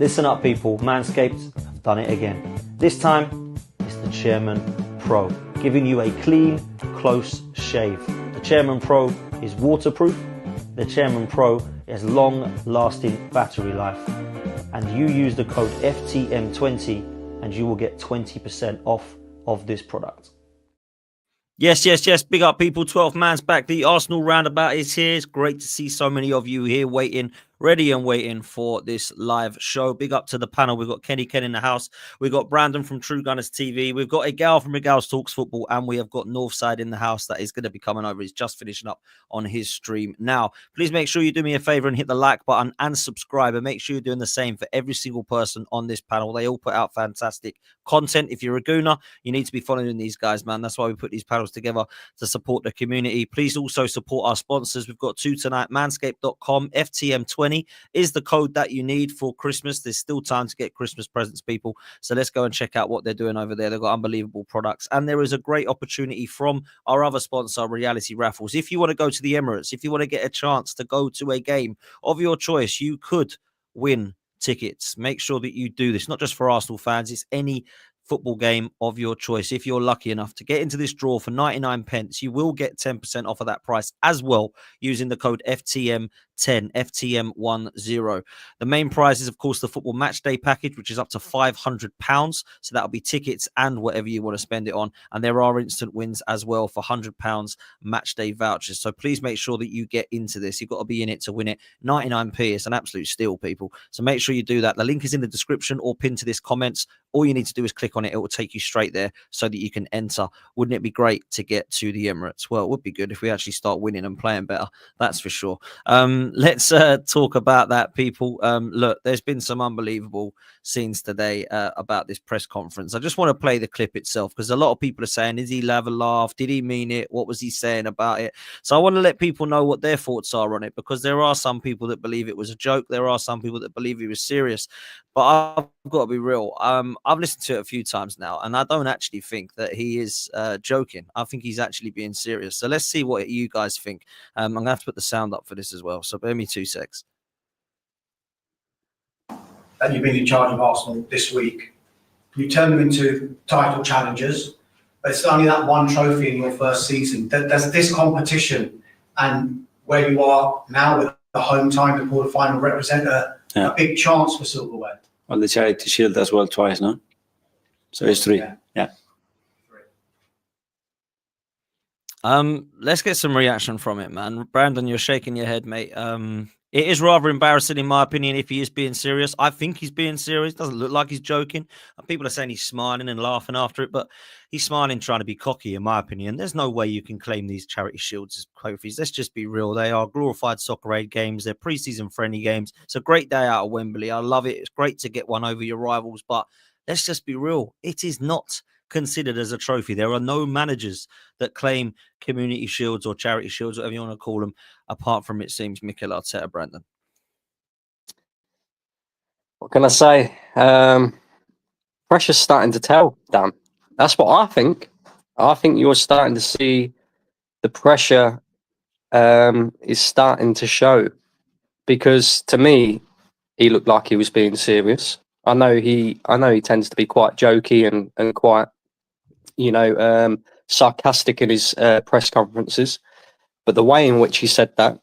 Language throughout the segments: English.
Listen up, people. Manscaped have done it again. This time, it's the Chairman Pro, giving you a clean, close shave. The Chairman Pro is waterproof. The Chairman Pro has long-lasting battery life. And you use the code FTM20 and you will get 20% off of this product. Yes. Big up, people. 12 man's back. The Arsenal roundabout is here. It's great to see so many of you here ready and waiting for this live show. Big up to the panel. We've got Kenny Ken in the house. We've got Brandon from True Gunners TV. We've got a gal from Regal's Talks Football. And we have got Northside in the house that is going to be coming over. He's just finishing up on his stream now. Please make sure you do me a favor and hit the like button and subscribe. And make sure you're doing the same for every single person on this panel. They all put out fantastic content. If you're a gooner, you need to be following these guys, man. That's why we put these panels together, to support the community. Please also support our sponsors. We've got two tonight. Manscaped.com. FTM20 is the code that you need for Christmas. There's still time to get Christmas presents, people. So let's go and check out what they're doing over there. They've got unbelievable products. And there is a great opportunity from our other sponsor, Reality Raffles. If you want to go to the Emirates, if you want to get a chance to go to a game of your choice, you could win tickets. Make sure that you do this, not just for Arsenal fans. It's any football game of your choice. If you're lucky enough to get into this draw for 99 pence, you will get 10% off of that price as well using the code FTM10, FTM10. The main prize is, of course, the football match day package, which is up to £500. So that'll be tickets and whatever you want to spend it on. And there are instant wins as well for £100 match day vouchers. So please make sure that you get into this. You've got to be in it to win it. 99p. It's an absolute steal, people. So make sure you do that. The link is in the description or pinned to this comments. All you need to do is click on it. It will take you straight there so that you can enter. Wouldn't it be great to get to the Emirates? Well, it would be good if we actually start winning and playing better. That's for sure. Let's talk about that, people. Look, there's been some unbelievable scenes today about this press conference. I just want to play the clip itself because a lot of people are saying, is he have a laugh? Did he mean it? What was he saying about it? So I want to let people know what their thoughts are on it, because there are some people that believe it was a joke. There are some people that believe he was serious. But I've got to be real. I've listened to it a few times now, and I don't actually think that he is joking. I think he's actually being serious. So let's see what you guys think. I'm going to have to put the sound up for this as well. So bear me 2 secs. And you've been in charge of Arsenal this week. You turn them into title challengers, but it's only that one trophy in your first season. Does this competition and where you are now with the home time, the quarterfinal, represent a big chance for silverware? Well, the Charity Shield as well twice, no? So it's three. Yeah. Let's get some reaction from it, man. Brandon, you're shaking your head, mate. It is rather embarrassing, in my opinion, if he is being serious. I think he's being serious. Doesn't look like he's joking. People are saying he's smiling and laughing after it, but he's smiling trying to be cocky, in my opinion. There's no way you can claim these Charity Shields as trophies. Let's just be real. They are glorified soccer aid games. They're pre-season friendly games. It's a great day out of Wembley. I love it. It's great to get one over your rivals, but let's just be real. It is not considered as a trophy. There are no managers that claim community shields or charity shields, whatever you want to call them, apart from, it seems, Mikel Arteta. Brandon, what can I say? Pressure's starting to tell, Dan. That's what I think. I think you're starting to see the pressure is starting to show, because to me, he looked like he was being serious. I know he tends to be quite jokey and quite, sarcastic in his press conferences. But the way in which he said that,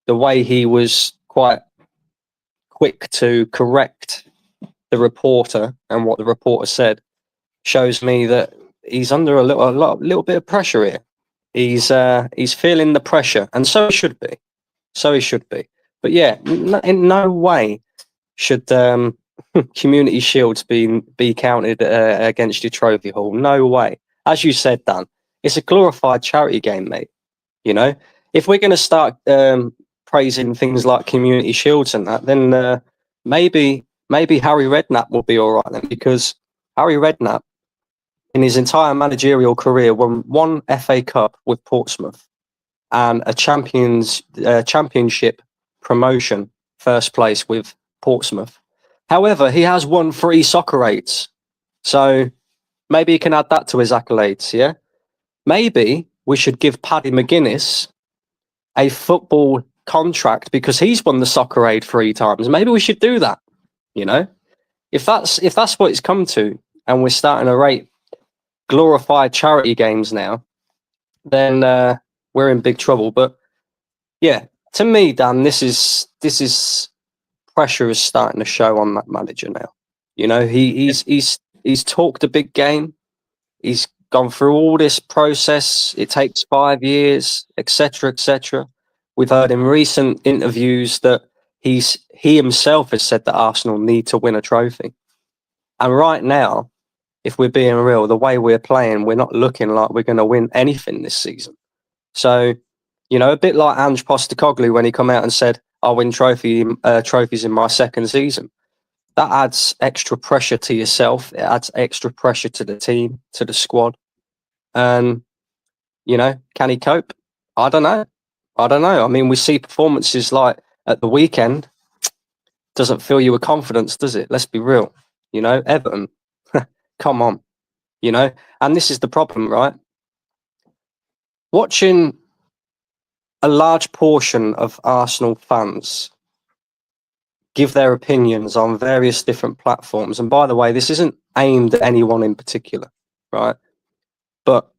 the way he was quite quick to correct the reporter and what the reporter said, shows me that he's under a little bit of pressure here. He's feeling the pressure, and so he should be. But yeah, in no way should community shields be counted against your trophy haul. No way. As you said, Dan, it's a glorified charity game, mate. If we're going to start praising things like community shields and that, then maybe Harry Redknapp will be all right then, because Harry Redknapp, in his entire managerial career, won one FA Cup with Portsmouth and a championship promotion, first place with Portsmouth. However, he has won 3 soccer aids. So maybe he can add that to his accolades, yeah? Maybe we should give Paddy McGuinness a football contract because he's won the soccer aid 3 times. Maybe we should do that. You know, if that's what it's come to, and we're starting to rate glorified charity games now, then we're in big trouble. But yeah, to me, Dan, this is pressure is starting to show on that manager now. You know, he's talked a big game. He's gone through all this process. It takes 5 years, etc., etc. We've heard in recent interviews that he himself has said that Arsenal need to win a trophy. And right now, if we're being real, the way we're playing, we're not looking like we're going to win anything this season. So, you know, a bit like Ange Postecoglou when he come out and said, "I'll win trophies in my second season." That adds extra pressure to yourself. It adds extra pressure to the team, to the squad. And, you know, can he cope? I don't know. I mean, we see performances like at the weekend. Doesn't fill you with confidence, does it? Let's be real. You know, Everton, come on. You know, and this is the problem, right? Watching a large portion of Arsenal fans give their opinions on various different platforms. And by the way, this isn't aimed at anyone in particular, right? But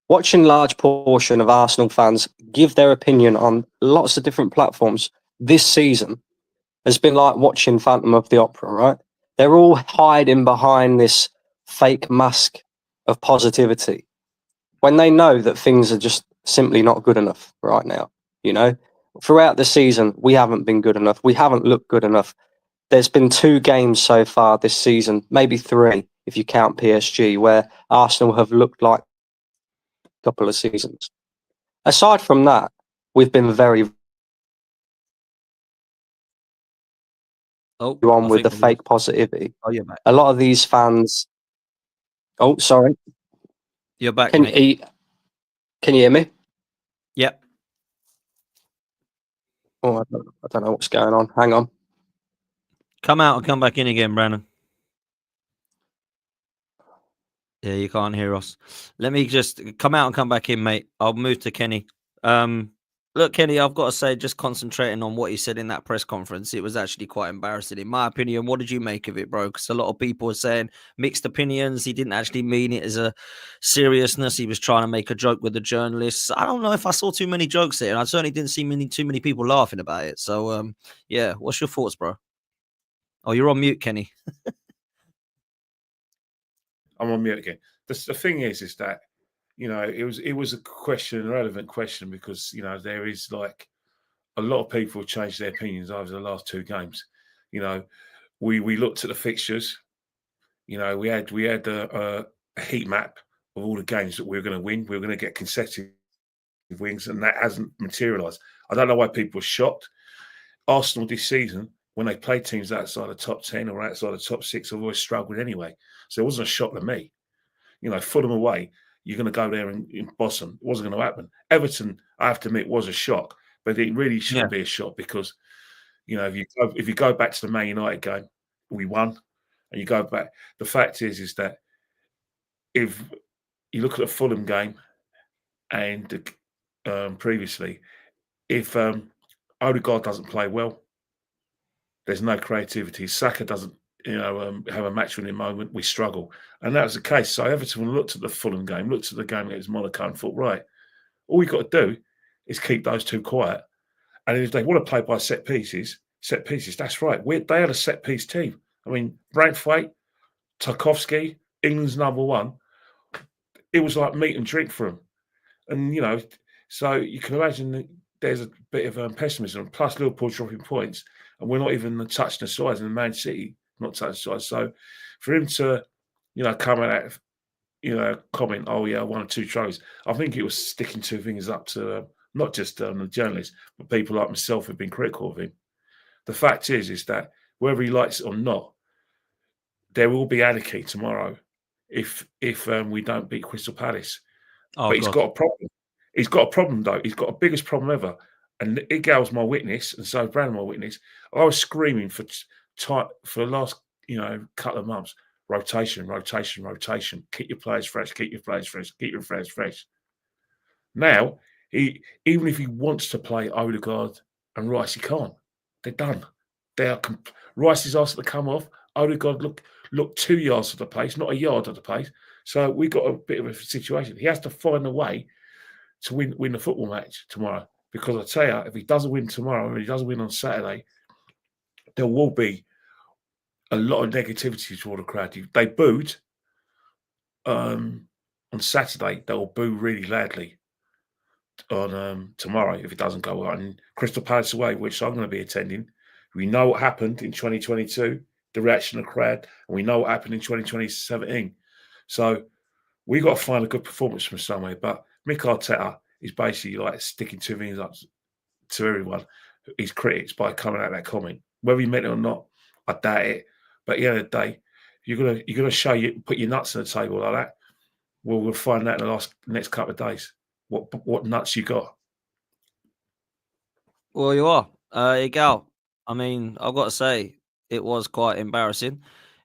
watching large portion of Arsenal fans give their opinion on lots of different platforms this season has been like watching Phantom of the Opera, right? They're all hiding behind this fake mask of positivity when they know that things are just simply not good enough right now. You know, throughout the season, we haven't been good enough. We haven't looked good enough. There's been 2 games so far this season, maybe 3 if you count PSG, where Arsenal have looked like a couple of seasons. Aside from that, we've been very on with the fake positivity. Oh, you're back. A lot of these fans. Oh, sorry. You're back, Can mate. you hear me? Yep. Oh, I don't know what's going on. Hang on. Come out and come back in again, Brandon. Yeah, you can't hear us. Let me just come out and come back in, mate. I'll move to Kenny. Look, Kenny, I've got to say, just concentrating on what he said in that press conference, it was actually quite embarrassing. In my opinion, what did you make of it, bro? Because a lot of people are saying mixed opinions. He didn't actually mean it as a seriousness. He was trying to make a joke with the journalists. I don't know if I saw too many jokes there, and I certainly didn't see too many people laughing about it. So, yeah, what's your thoughts, bro? Oh, you're on mute, Kenny. I'm on mute again. The thing is that, you know, it was a question, a relevant question, because, you know, there is like a lot of people have changed their opinions over the last 2 games. You know, we looked at the fixtures. You know, we had a heat map of all the games that we were going to win. We were going to get consecutive wins, and that hasn't materialised. I don't know why people are shocked. Arsenal this season, when they play teams outside the top 10 or outside the top 6, have always struggled anyway. So it wasn't a shock to me. You know, Fulham away, you're going to go there and boss them. It wasn't going to happen. Everton, I have to admit, was a shock, but it really shouldn't be a shock because, you know, if you go back to the Man United game, we won, and you go back. The fact is that if you look at the Fulham game and previously, if Odegaard doesn't play well, there's no creativity. Saka doesn't, have a match-winning moment. We struggle, and that was the case. So Everton looked at the Fulham game, looked at the game against Monaco, and thought, right, all we've got to do is keep those 2 quiet. And if they want to play by set pieces, that's right. They had a set-piece team. I mean, Braithwaite, Tarkowski, England's number 1. It was like meat and drink for them. And, you know, so you can imagine that there's a bit of pessimism. Plus, Liverpool dropping points, and we're not even touching the size, and Man City not touching the size. So for him to, come out, comment, oh, yeah, 1 or 2 trophies, I think it was sticking 2 fingers up to not just the journalists, but people like myself who've been critical of him. The fact is that whether he likes it or not, there will be anarchy tomorrow if we don't beat Crystal Palace. Oh, but he's got a problem. He's got a problem, though. He's got the biggest problem ever. And Igal's my witness, and so Brandon my witness. I was screaming for the last, couple of months. Rotation. Keep your players fresh. Now, even if he wants to play Odegaard and Rice, he can't. They're done. Rice is asked to come off. Odegaard look 2 yards of the pace, not a yard of the pace. So we got a bit of a situation. He has to find a way to win the football match tomorrow. Because I tell you, if he doesn't win tomorrow, or he doesn't win on Saturday, there will be a lot of negativity toward the crowd. They booed on Saturday. They will boo really loudly on tomorrow if it doesn't go well. And Crystal Palace away, which I'm going to be attending. We know what happened in 2022, the reaction of the crowd, and we know what happened in 2017. So we got to find a good performance from somewhere. But Mick Arteta is basically like sticking two things up to everyone, his critics, by coming out that comment. Whether he meant it or not, I doubt it. But at the end of the day, you're gonna put your nuts on the table like that. Well, we'll find out in the next couple of days what nuts you got. Well, you are. Igal, I mean, I've got to say, it was quite embarrassing.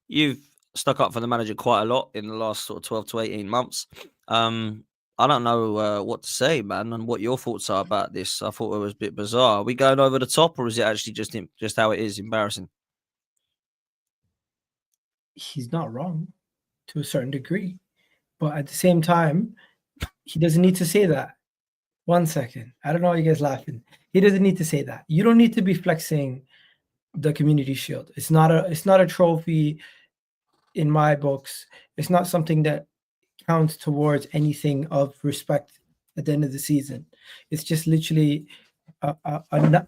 You've stuck up for the manager quite a lot in the last sort of 12 to 18 months. I don't know what to say, man, and what your thoughts are about this. I thought it was a bit bizarre. Are we going over the top, or is it actually just how it is embarrassing? He's not wrong to a certain degree, but at the same time, he doesn't need to say that. 1 second. I don't know why you guys laughing. He doesn't need to say that. You don't need to be flexing the Community Shield. It's not a trophy in my books. It's not something that counts towards anything of respect at the end of the season. It's just literally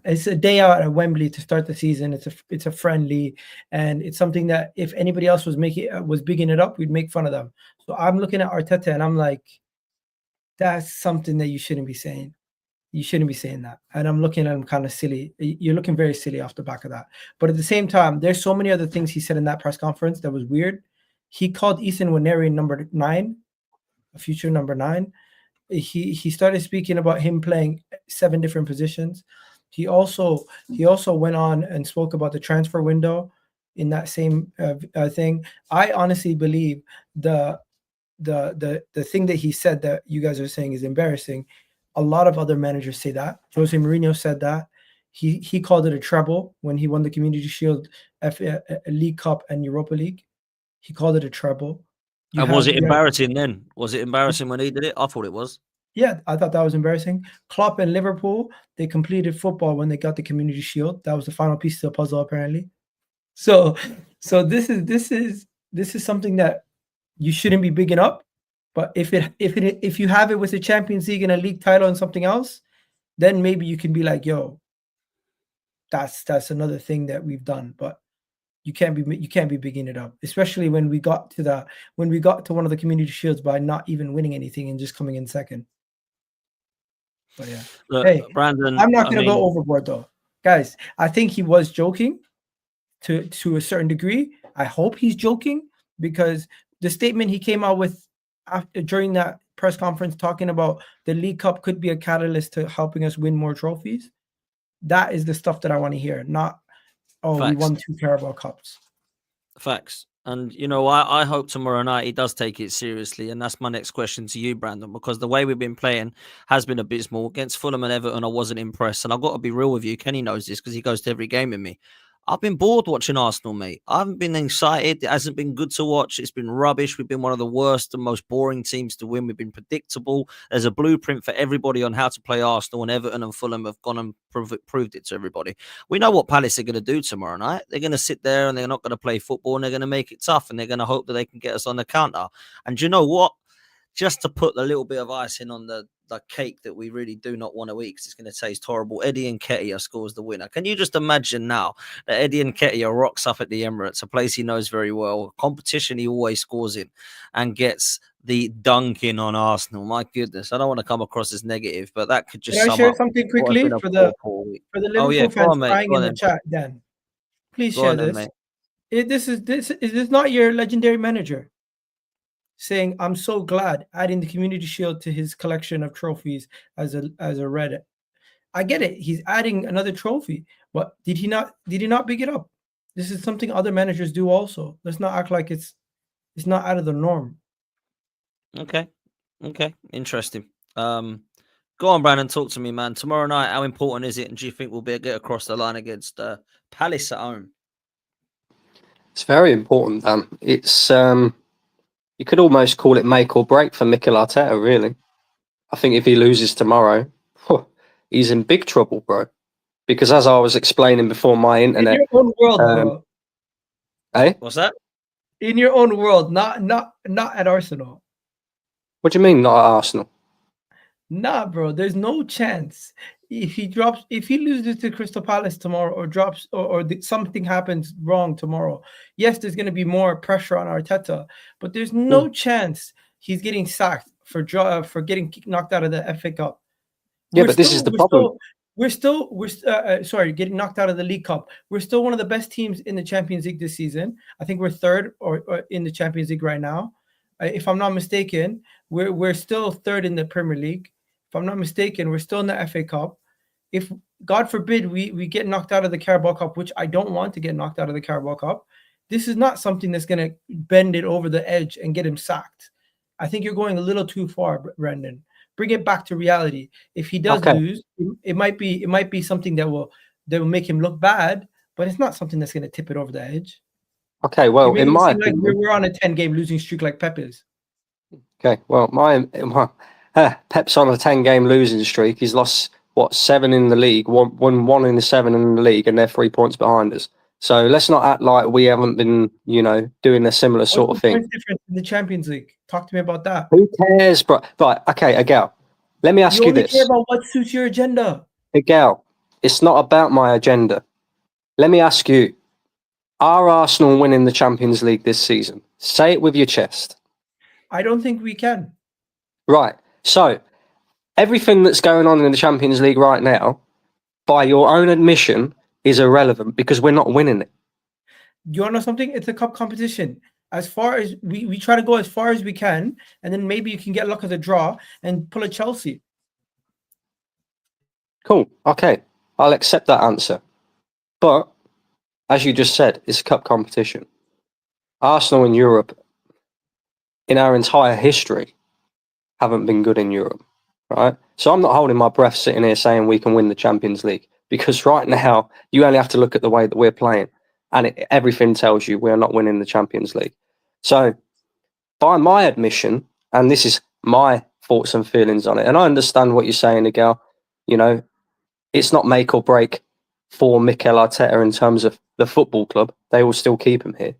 it's a day out at Wembley to start the season. It's a friendly, and it's something that if anybody else was bigging it up, we'd make fun of them. So I'm looking at Arteta and I'm like, that's something that you shouldn't be saying. You shouldn't be saying that. And I'm looking at him kind of silly. You're looking very silly off the back of that. But at the same time, there's so many other things he said in that press conference that was weird. He called Ethan Waneri number 9, a future number 9. He started speaking about him playing 7 different positions. He also went on and spoke about the transfer window in that same thing. I honestly believe the thing that he said that you guys are saying is embarrassing. A lot of other managers say that. Jose Mourinho said that. He called it a treble when he won the Community Shield, League Cup, and Europa League. He called it a treble. And was it embarrassing then? Was it embarrassing when he did it? I thought it was. Yeah, I thought that was embarrassing. Klopp and Liverpool, they completed football when they got the Community Shield. That was the final piece of the puzzle, apparently. So this is something that you shouldn't be bigging up. But if you have it with the Champions League and a league title and something else, then maybe you can be like, yo, that's another thing that we've done. But you can't be bigging it up, especially when we got to one of the Community Shields by not even winning anything and just coming in second. But yeah, look, hey, Brandon, I'm not going to go overboard though, guys. I think he was joking to a certain degree. I hope he's joking, because the statement he came out with during that press conference talking about the League Cup could be a catalyst to helping us win more trophies. That is the stuff that I want to hear, not, oh, Facts. We won 2 Carabao Cups. Facts. And, you know, I hope tomorrow night he does take it seriously. And that's my next question to you, Brandon, because the way we've been playing has been abysmal. Against Fulham and Everton, I wasn't impressed. And I've got to be real with you. Kenny knows this because he goes to every game with me. I've been bored watching Arsenal, mate. I haven't been excited. It hasn't been good to watch. It's been rubbish. We've been one of the worst and most boring teams to win. We've been predictable. There's a blueprint for everybody on how to play Arsenal, and Everton and Fulham have gone and proved it to everybody. We know what Palace are going to do tomorrow night. They're going to sit there and they're not going to play football, and they're going to make it tough, and they're going to hope that they can get us on the counter. And you know what? Just to put a little bit of icing on the cake that we really do not want to eat because it's going to taste horrible, Eddie Nketiah scores the winner. Can you just imagine now that Eddie Nketiah rocks up at the Emirates, a place he knows very well, a competition he always scores in, and gets the dunking on Arsenal? My goodness, I don't want to come across as negative, but that could just Can I share something quickly for the Liverpool fans crying in the chat, Dan? Please share this. This is not your legendary manager saying, I'm so glad, adding the Community Shield to his collection of trophies as a Reddit. I get it. He's adding another trophy, but did he not big it up? This is something other managers do also. Let's not act like it's not out of the norm. Okay. Interesting. Go on, Brandon. Talk to me, man. Tomorrow night, how important is it? And do you think we'll be able to get across the line against Palace at home? It's very important, Dan. It's you could almost call it make or break for Mikel Arteta, really. I think if he loses tomorrow, he's in big trouble, bro. Because as I was explaining before my internet, In your own world, bro. What's that? In your own world, not at Arsenal. What do you mean, not at Arsenal? Nah, bro. There's no chance if he loses to Crystal Palace tomorrow, or drops, or something happens wrong tomorrow. Yes, there's going to be more pressure on Arteta, but there's no chance he's getting sacked for getting knocked out of the FA Cup. Yeah, but this is the problem. We're getting knocked out of the League Cup. We're still one of the best teams in the Champions League this season. I think we're third or in the Champions League right now. If I'm not mistaken, we're still third in the Premier League. If I'm not mistaken, we're still in the FA Cup. If, God forbid, we get knocked out of the Carabao Cup, which I don't want to get knocked out of the Carabao Cup, this is not something that's going to bend it over the edge and get him sacked. I think you're going a little too far, Brendan. Bring it back to reality. If he does lose, it might be something that will make him look bad, but it's not something that's going to tip it over the edge. Okay, well, in my opinion, like we're on a 10-game losing streak like Pep is. Okay, well, Pep's on a 10-game losing streak. He's lost 7 in the league, won 1 in the 7 in the league, and they're 3 points behind us. So let's not act like we haven't been, doing a similar sort of thing. What's different in the Champions League? Talk to me about that. Who cares, bro? Right, okay, Agal. Let me ask you this. You only care about what suits your agenda. Agal, it's not about my agenda. Let me ask you, are Arsenal winning the Champions League this season? Say it with your chest. I don't think we can. Right. So everything that's going on in the Champions League right now, by your own admission, is irrelevant because we're not winning it. You want to know something? It's a cup competition. As far as we try to go as far as we can, and then maybe you can get luck at the draw and pull a Chelsea. Cool. Okay. I'll accept that answer. But as you just said, it's a cup competition. Arsenal in Europe, in our entire history, haven't been good in Europe, right? So I'm not holding my breath sitting here saying we can win the Champions League, because right now you only have to look at the way that we're playing, and everything tells you we're not winning the Champions League. So by my admission, and this is my thoughts and feelings on it, and I understand what you're saying, Miguel, it's not make or break for Mikel Arteta in terms of the football club. They will still keep him here.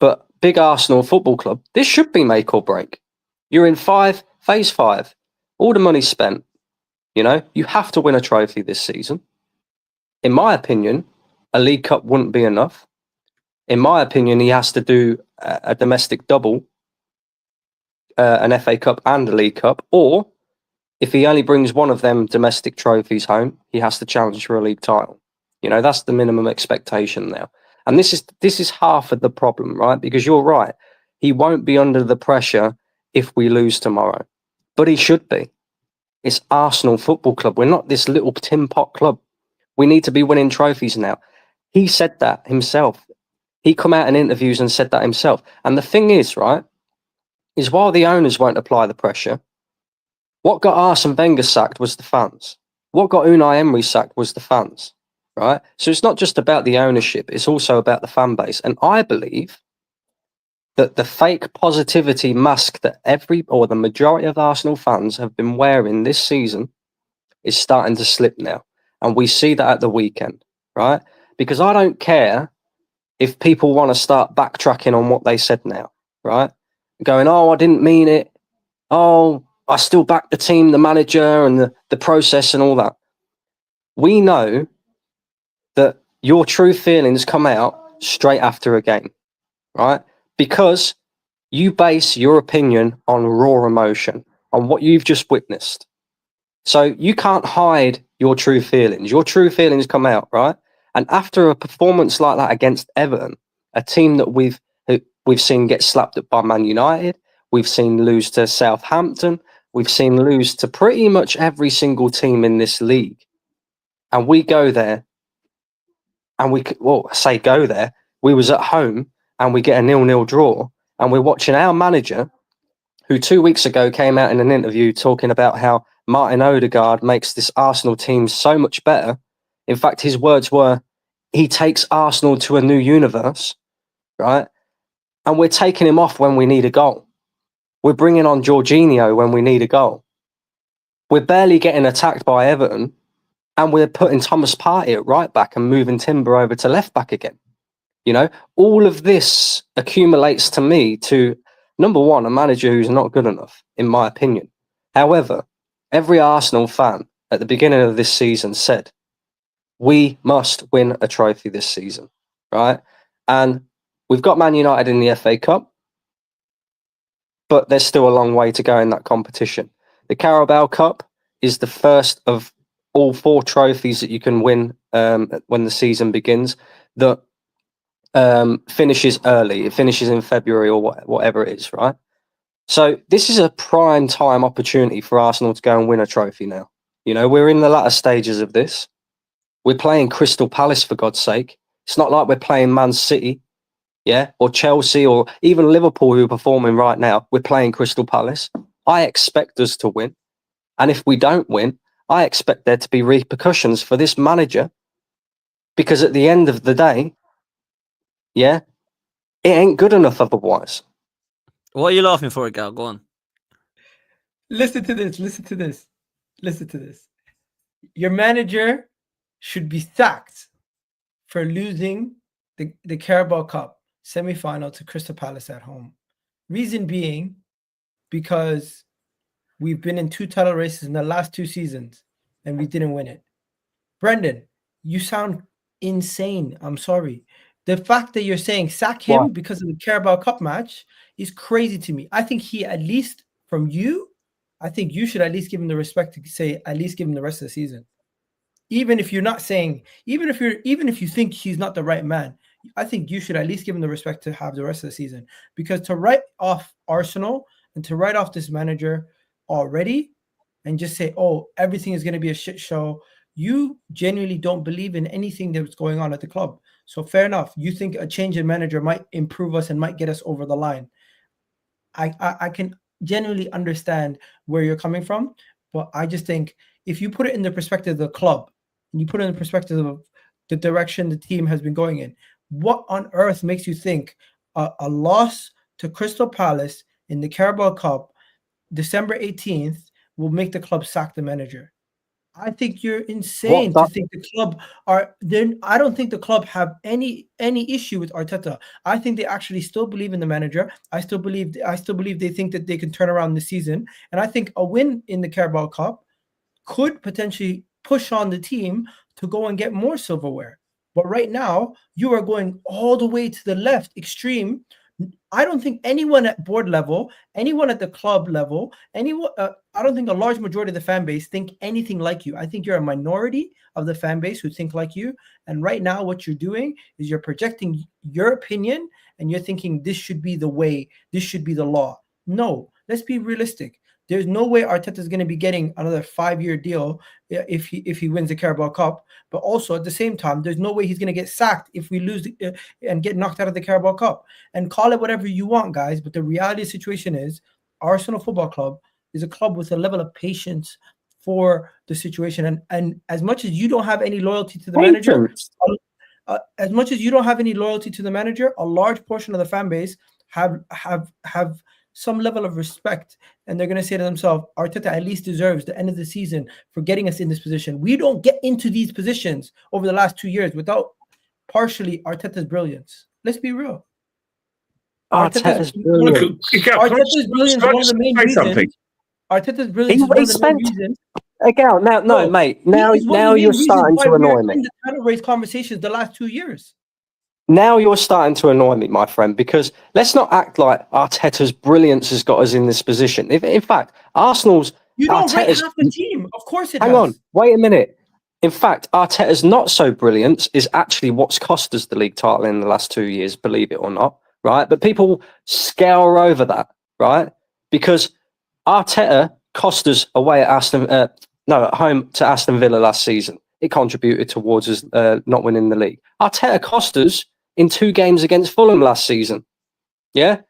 But big Arsenal Football Club, this should be make or break. You're in phase 5. All the money's spent. You have to win a trophy this season. In my opinion, a League Cup wouldn't be enough. In my opinion, he has to do a domestic double, an FA Cup and a League Cup. Or if he only brings one of them domestic trophies home, he has to challenge for a league title. That's the minimum expectation now. And this is half of the problem, right? Because you're right. He won't be under the pressure if we lose tomorrow. But he should be. It's Arsenal Football Club. We're not this little tin pot club. We need to be winning trophies now. He said that himself. He come out in interviews and said that himself. And the thing is, right, is while the owners won't apply the pressure, what got Arsene Wenger sacked was the fans. What got Unai Emery sacked was the fans. Right? So it's not just about the ownership, it's also about the fan base. And I believe that the fake positivity mask that the majority of Arsenal fans have been wearing this season is starting to slip now. And we see that at the weekend, right? Because I don't care if people want to start backtracking on what they said now, right? Going, oh, I didn't mean it. Oh, I still back the team, the manager and the process and all that. We know that your true feelings come out straight after a game, right? Because you base your opinion on raw emotion, on what you've just witnessed. So you can't hide your true feelings. Your true feelings come out, right? And after a performance like that against Everton, a team that we've seen get slapped up by Man United, we've seen lose to Southampton, we've seen lose to pretty much every single team in this league. And we go there, and we was at home and we get a 0-0 draw, and we're watching our manager who 2 weeks ago came out in an interview talking about how Martin Odegaard makes this Arsenal team so much better. In fact, his words were, he takes Arsenal to a new universe, right? And we're taking him off when we need a goal. We're bringing on Jorginho when we need a goal. We're barely getting attacked by Everton, and we're putting Thomas Partey at right back and moving Timber over to left back again. You know, all of this accumulates to me to, number one, a manager who's not good enough, in my opinion. However, every Arsenal fan at the beginning of this season said, we must win a trophy this season, right? And we've got Man United in the FA Cup, but there's still a long way to go in that competition. The Carabao Cup is the first of all 4 trophies that you can win when the season begins that finishes early. It finishes in February or whatever it is, right? So this is a prime time opportunity for Arsenal to go and win a trophy now. You know, we're in the latter stages of this. We're playing Crystal Palace, for God's sake. It's not like we're playing Man City, yeah, or Chelsea, or even Liverpool, who are performing right now. We're playing Crystal Palace. I expect us to win. And if we don't win, I expect there to be repercussions for this manager, because at the end of the day, yeah, it ain't good enough otherwise. What are you laughing for, Gal? Go on. Listen to this. Listen to this. Listen to this. Your manager should be sacked for losing the Carabao Cup semi-final to Crystal Palace at home. Reason being, because we've been in 2 title races in the last 2 seasons and we didn't win it. Brendan, you sound insane. I'm sorry. The fact that you're saying sack him because of the Carabao Cup match is crazy to me. I think he, at least from you, I think you should at least give him the respect to say at least give him the rest of the season. Even if you're not saying, even if you think he's not the right man, I think you should at least give him the respect to have the rest of the season. Because to write off Arsenal and to write off this manager already and just say, oh, everything is going to be a shit show, you genuinely don't believe in anything that's going on at the club. So fair enough. You think a change in manager might improve us and might get us over the line. I can genuinely understand where you're coming from, but I just think if you put it in the perspective of the club, and you put it in the perspective of the direction the team has been going in, what on earth makes you think a loss to Crystal Palace in the Carabao Cup, December 18th, will make the club sack the manager? I think you're insane to think the club are then. I don't think the club have any issue with Arteta. I think they actually still believe in the manager. I still believe they think that they can turn around the season. And I think a win in the Carabao Cup could potentially push on the team to go and get more silverware. But right now, you are going all the way to the left extreme. I don't think anyone at board level, anyone at the club level, anyone, I don't think a large majority of the fan base think anything like you. I think you're a minority of the fan base who think like you. And right now, what you're doing is you're projecting your opinion and you're thinking this should be the way, this should be the law. No, let's be realistic. There's no way Arteta is going to be getting another 5-year deal if he wins the Carabao Cup. But also at the same time, there's no way he's going to get sacked if we lose and get knocked out of the Carabao Cup. And call it whatever you want, guys. But the reality of the situation is Arsenal Football Club is a club with a level of patience for the situation. And as much as you don't have any loyalty to the manager, as much as you don't have any loyalty to the manager, a large portion of the fan base have some level of respect, and they're going to say to themselves, Arteta at least deserves the end of the season for getting us in this position. We don't get into these positions over the last 2 years without partially Arteta's brilliance. Let's be real. Arteta's brilliance. Arteta's brilliance is one of the main reasons. Arteta's brilliance is one of the main reasons. Again, no, mate. Now you're starting to annoy me. In the title race conversations the last 2 years. Now you're starting to annoy me, my friend, because let's not act like Arteta's brilliance has got us in this position. In fact, Arsenal's... You don't rate half the team. Of course it Hang on. Wait a minute. In fact, Arteta's not so brilliance is actually what's cost us the league title in the last 2 years, believe it or not, right? But people scour over that, right? Because Arteta cost us away at at home to Aston Villa last season. It contributed towards us not winning the league. Arteta cost us in 2 games against Fulham last season. Yeah?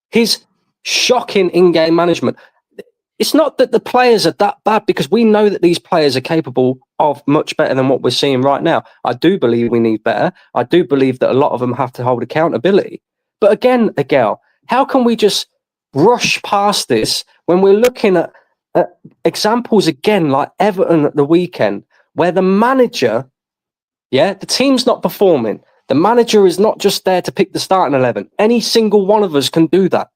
His Shocking in-game management. It's not that the players are that bad, because we know that these players are capable of much better than what we're seeing right now. I do believe we need better. I do believe that a lot of them have to hold accountability. But again, Miguel, how can we just rush past this when we're looking at examples again like Everton at the weekend, where the manager, the team's not performing. The manager is not just there to pick the starting 11. Any single one of us can do that.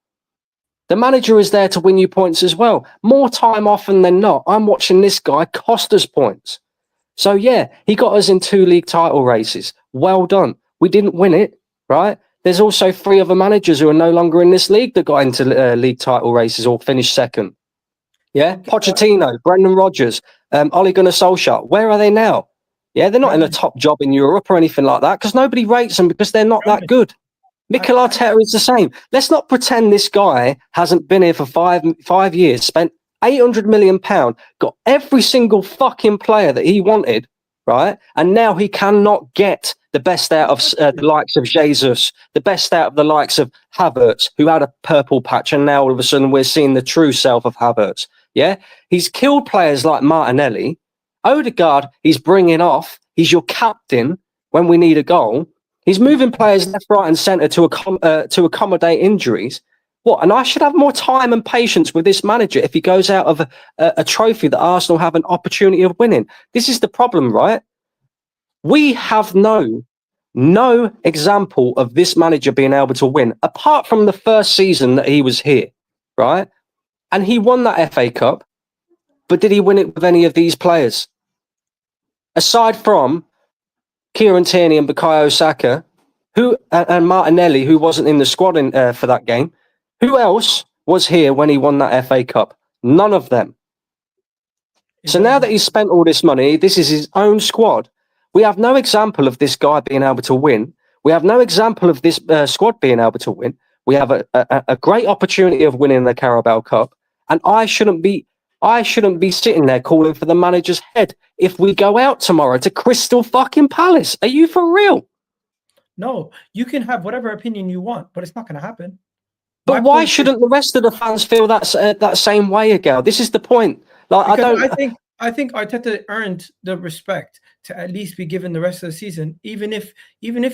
The manager is there to win you points as well. More time often than not, I'm watching this guy cost us points. So yeah, he got us in 2 league title races. Well done. We didn't win it, right? There's also 3 other managers who are no longer in this league that got into league title races or finished second. Yeah, Pochettino, Brendan Rodgers, Ole Gunnar Solskjaer. Where are they now? Yeah, they're not in a top job in Europe or anything like that, because nobody rates them because they're not that good. Mikel Arteta is the same. Let's not pretend this guy hasn't been here for five years, spent £800 million, got every single fucking player that he wanted, right? And now he cannot get the best out of the likes of Jesus, the best out of the likes of Havertz, who had a purple patch, and now all of a sudden we're seeing the true self of Havertz. Yeah, he's killed players like Martinelli. Odegaard, he's bringing off. He's your captain when we need a goal. He's moving players left, right, and centre to accommodate injuries. What? And I should have more time and patience with this manager if he goes out of a trophy that Arsenal have an opportunity of winning. This is the problem, right? We have no example of this manager being able to win, apart from the first season that he was here, right? And he won that FA Cup, but did he win it with any of these players? Aside from Kieran Tierney and Bukayo Saka, and Martinelli, who wasn't in the squad for that game, who else was here when he won that FA Cup? None of them. So now that he's spent all this money, this is his own squad. We have no example of this guy being able to win. We have no example of this squad being able to win. We have a great opportunity of winning the Carabao Cup, and I shouldn't be sitting there calling for the manager's head if we go out tomorrow to Crystal fucking Palace. Are you for real? No, you can have whatever opinion you want, but it's not going to happen. But why shouldn't the rest of the fans feel that same way, Agal? This is the point. Like, I think Arteta earned the respect to at least be given the rest of the season, even if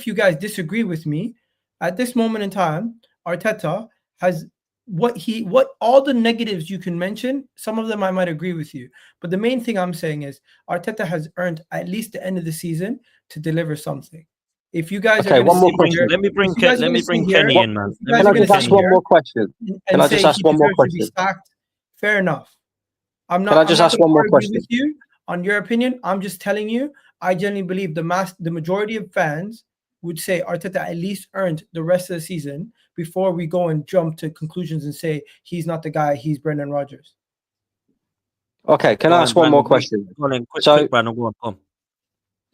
you guys disagree with me. At this moment in time, Arteta has what all the negatives you can mention. Some of them I might agree with you, but the main thing I'm saying is Arteta has earned at least the end of the season to deliver something. If you guys are one more question. Let me bring Kenny in, man. Can I just ask one more question? Can I just ask one more question? Fair enough. I'm not. Can I just ask one more question with you on your opinion? I'm just telling you. I genuinely believe the majority of fans would say Arteta at least earned the rest of the season before we go and jump to conclusions and say he's not the guy. He's Brendan Rodgers. Okay. Can I ask one more question? Quick, Brandon, go on.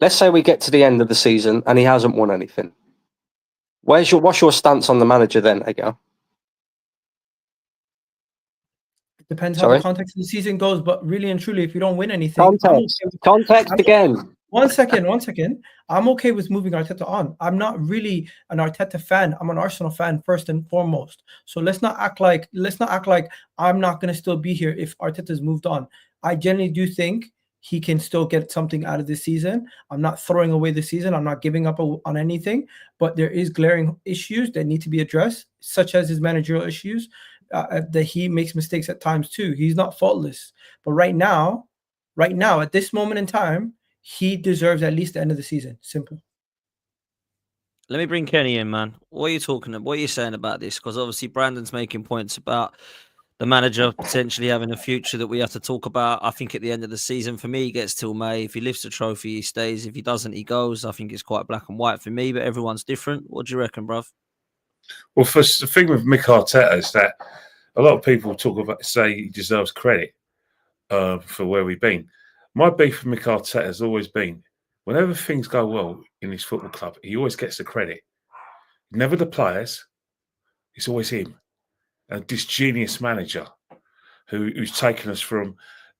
Let's say we get to the end of the season and he hasn't won anything. What's your stance on the manager then, Agal? It depends how the context of the season goes, but really and truly, if you don't win anything, context again. One second. I'm okay with moving Arteta on. I'm not really an Arteta fan. I'm an Arsenal fan first and foremost. So let's not act like I'm not going to still be here if Arteta's moved on. I genuinely do think he can still get something out of this season. I'm not throwing away the season. I'm not giving up on anything, but there is glaring issues that need to be addressed, such as his managerial issues, that he makes mistakes at times too. He's not faultless, but right now, at this moment in time, he deserves at least the end of the season. Simple. Let me bring Kenny in, man. What are you talking about? What are you saying about this? Because obviously Brandon's making points about the manager potentially having a future that we have to talk about. I think at the end of the season, for me, he gets till May. If he lifts the trophy, he stays. If he doesn't, he goes. I think it's quite black and white for me, but everyone's different. What do you reckon, bruv? Well, first, the thing with Mikel Arteta is that a lot of people say he deserves credit for where we've been. My beef with Mikel Arteta has always been, whenever things go well in his football club, he always gets the credit. Never the players. It's always him. This genius manager who's taken us from,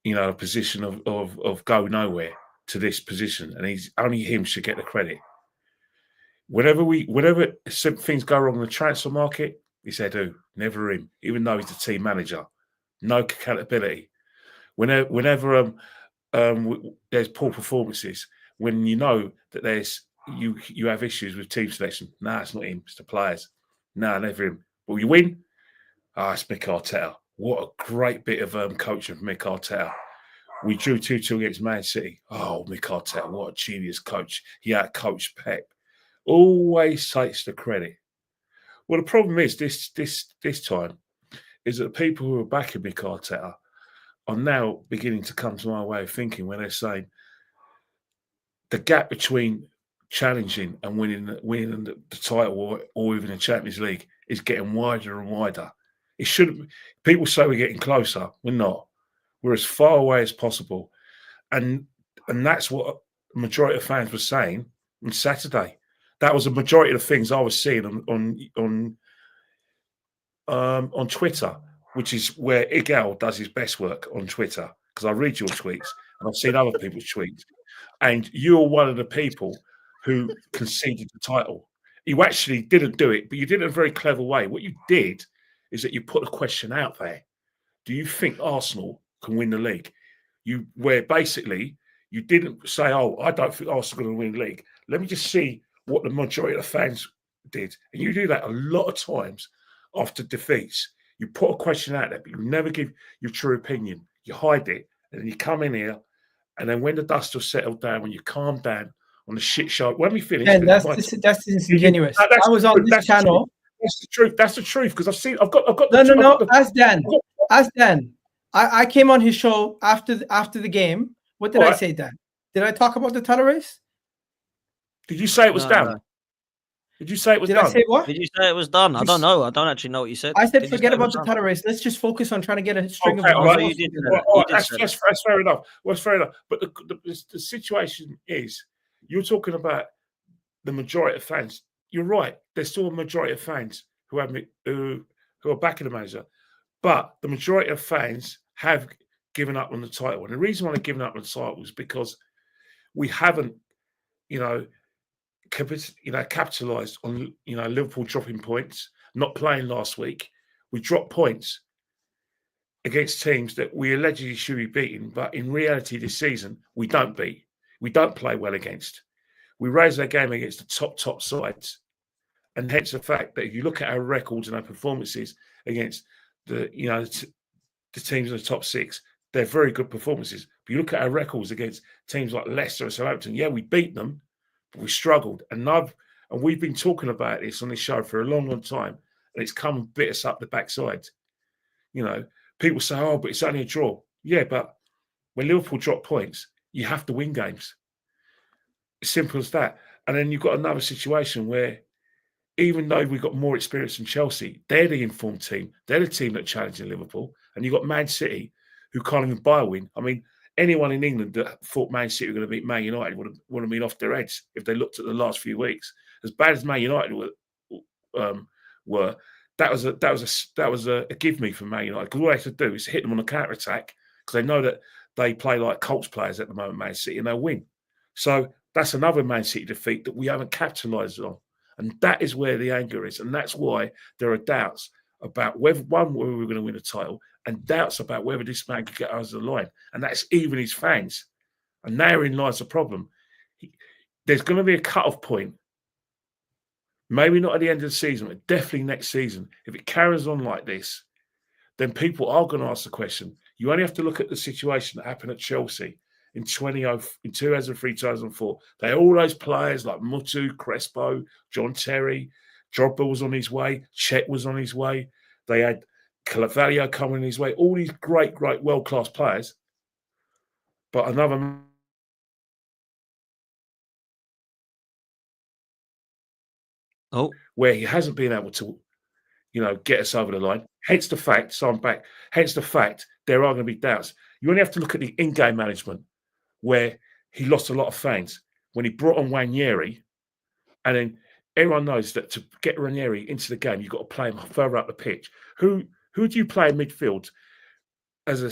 a position of go nowhere to this position, and only him should get the credit. Whenever things go wrong in the transfer market, He said, "Who? Never him." Even though he's the team manager, no accountability. Whenever there's poor performances, when you know that there's you have issues with team selection. Nah, it's not him. It's the players. Nah, never him. Will you win? It's Mick Arteta. What a great bit of coaching from Mick Arteta. We drew 2-2 against Man City. Oh, Mick Arteta, what a genius coach. He out-coached Pep. Always takes the credit. Well, the problem is this time is that the people who are backing Mick Arteta are now beginning to come to my way of thinking when they're saying the gap between challenging and winning the title or even the Champions League is getting wider and wider. It shouldn't. People say we're getting closer. We're not. We're as far away as possible, and that's what the majority of fans were saying on Saturday. That was the majority of the things I was seeing on Twitter, which is where Igal does his best work on Twitter, because I read your tweets and I've seen other people's tweets. And you're one of the people who conceded the title. You actually didn't do it, but you did it in a very clever way. What you did is that you put a question out there. Do you think Arsenal can win the league? Where basically you didn't say, "Oh, I don't think Arsenal are going to win the league. Let me just see what the majority of the fans did." And you do that a lot of times after defeats. You put a question out there, but you never give your true opinion. You hide it, and then you come in here, and then when the dust has settled down, when you calm down on the shit show, when we finish, And that's disingenuous. I was on this channel. That's the truth. That's the truth, because I've got. No. Ask Dan. I came on his show after the game. What did I say, Dan? Did I talk about the title race? Did you say it was done? No. Did you say it was done? Did I say what? Did you say it was done? I don't know. I don't actually know what you said. I said forget about the title race. Let's just focus on trying to get a string of. That's fair enough. Well, that's fair enough. But the situation is, you're talking about the majority of fans. You're right. There's still a majority of fans who are backing the manager, but the majority of fans have given up on the title. And the reason why they've given up on the title is because we haven't, capitalised on Liverpool dropping points, not playing last week. We dropped points against teams that we allegedly should be beating, but in reality this season we don't beat. We don't play well against. We raise our game against the top sides, and hence the fact that if you look at our records and our performances against the teams in the top six, they're very good performances. But you look at our records against teams like Leicester and Southampton, yeah, we beat them, but we struggled. And we've been talking about this on this show for a long time, and it's come and bit us up the backside. People say, "Oh, but it's only a draw." Yeah, but when Liverpool drop points, you have to win games. As simple as that. And then you've got another situation where, even though we've got more experience than Chelsea, they're the informed team. They're the team that challenging Liverpool. And you've got Man City, who can't even buy a win. I mean, anyone in England that thought Man City were going to beat Man United would have been off their heads if they looked at the last few weeks. As bad as Man United were, that was a give me from Man United. Because all they have to do is hit them on a counter attack, because they know that they play like Colts players at the moment, Man City, and they'll win. So that's another Man City defeat that we haven't capitalised on. And that is where the anger is. And that's why there are doubts about whether we're going to win a title, and doubts about whether this man could get us the line. And that's even his fans. And therein lies the problem. There's going to be a cut-off point. Maybe not at the end of the season, but definitely next season. If it carries on like this, then people are going to ask the question. You only have to look at the situation that happened at Chelsea in 2003, 2004. They had all those players like Mutu, Crespo, John Terry. Drogba was on his way. Cech was on his way. They had Carvalho coming his way. All these great world-class players. But another where he hasn't been able to, get us over the line. Hence the fact, so I'm back. Hence the fact there are going to be doubts. You only have to look at the in-game management, where he lost a lot of fans when he brought on Ranieri, and then everyone knows that to get Ranieri into the game, you've got to play him further up the pitch. Who do you play in midfield as a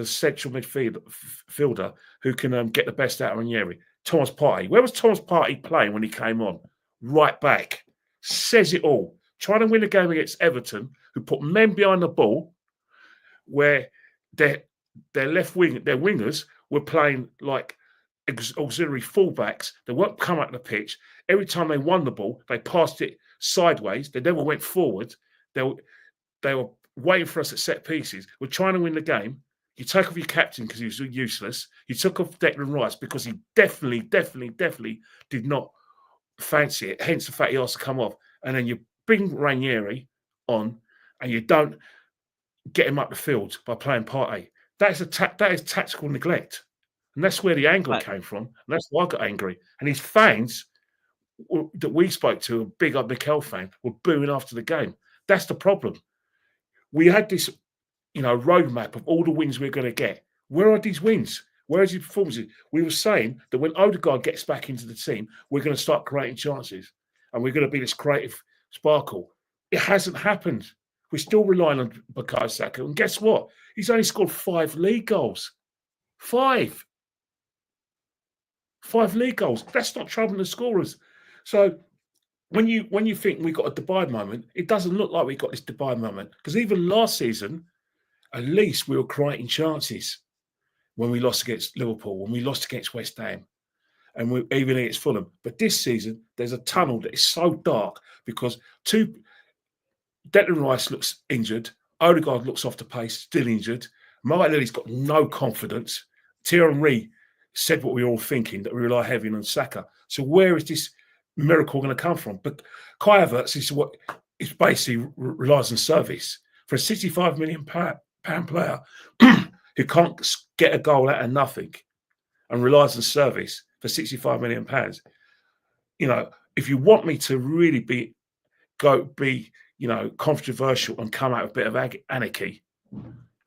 central midfielder who can get the best out of Ranieri? Thomas Partey. Where was Thomas Partey playing when he came on? Right back. Says it all. Trying to win a game against Everton, who put men behind the ball, where their left wing, their wingers were playing like auxiliary fullbacks. They weren't come out of the pitch. Every time they won the ball, they passed it sideways. They never went forward. They were waiting for us at set pieces. We're trying to win the game. You take off your captain because he was useless. You took off Declan Rice because he definitely did not fancy it. Hence the fact he has to come off. And then you bring Ranieri on and you don't get him up the field by playing Partey. That is tactical neglect. And that's where the anger came from. And that's why I got angry. And his fans that we spoke to, a big up Mikel fan, were booing after the game. That's the problem. We had this, roadmap of all the wins we're going to get. Where are these wins? Where is his performances? We were saying that when Odegaard gets back into the team, we're going to start creating chances. And we're going to be this creative sparkle. It hasn't happened. We're still relying on Bukayo Saka. And guess what? He's only scored 5 league goals. 5 league goals. That's not troubling the scorers. So when you think we got a Dubai moment, it doesn't look like we got this Dubai moment. Because even last season, at least we were creating chances when we lost against Liverpool, when we lost against West Ham, and even against Fulham. But this season, there's a tunnel that is so dark because Declan Rice looks injured. Odegaard looks off the pace, still injured. Martinelli's got no confidence. Thierry said what we were all thinking, that we rely heavily on Saka. So where is this miracle going to come from? But Kai Havertz is what is basically relies on service. For a £65 million player who can't get a goal out of nothing and relies on service for £65 million, if you want me to really be controversial and come out with a bit of anarchy,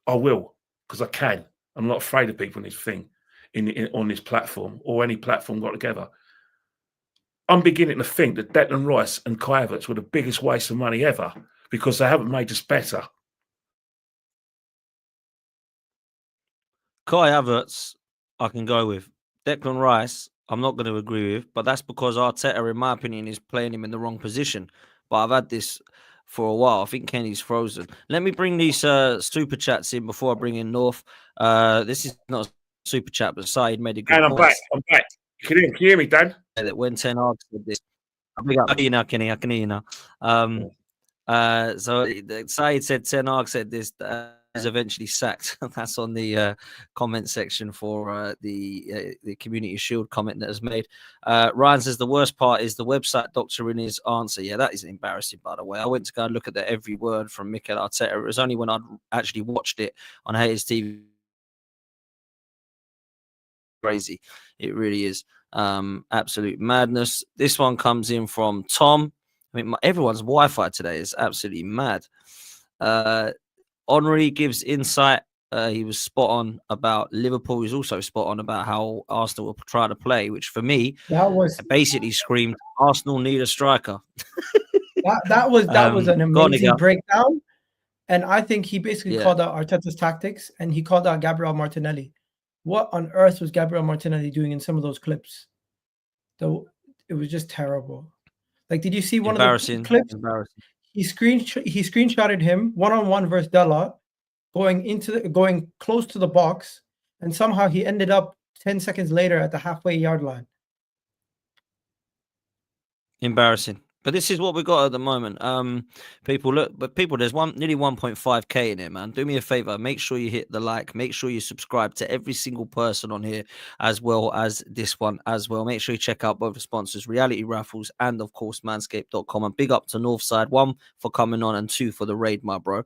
I will, because I can. I'm not afraid of people in this thing, on this platform or any platform got together. I'm beginning to think that Declan Rice and Kai Havertz were the biggest waste of money ever because they haven't made us better. Kai Havertz, I can go with. Declan Rice, I'm not going to agree with, but that's because Arteta, in my opinion, is playing him in the wrong position. But I've had this for a while. I think Kenny's frozen. Let me bring these super chats in before I bring in North. This is not a super chat, but Saeed made a good point. I'm back. Can you hear me, Dan? That when Ten Hag said this, I can hear you now, Kenny. I can hear you now. So Saeed said Ten Hag said this. Is eventually sacked. That's on the comment section for the Community Shield comment that was made. Ryan says the worst part is the website doctoring his answer. Yeah, that is embarrassing, by the way. I went to go and look at every word from Mikel Arteta. It was only when I'd actually watched it on Hayes TV. Crazy. It really is. Absolute madness. This one comes in from Tom. I mean, everyone's Wi-Fi today is absolutely mad. Henri gives insight. He was spot on about Liverpool. He's also spot on about how Arsenal will try to play, which for me basically screamed Arsenal need a striker. that was an amazing breakdown. And I think he basically called out Arteta's tactics and he called out Gabriel Martinelli. What on earth was Gabriel Martinelli doing in some of those clips? Though it was just terrible. Like, did you see one of the clips? Embarrassing. He screenshotted him one-on-one versus Della, going close to the box, and somehow he ended up 10 seconds later at the halfway yard line. Embarrassing. But this is what we got at the moment. People, there's nearly 1.5k in here, man. Do me a favor, make sure you hit the like, make sure you subscribe to every single person on here, as well as this one as well. Make sure you check out both the sponsors, Reality Raffles and of course Manscaped.com. And big up to Northside, 1 for coming on and 2 for the raid, my bro.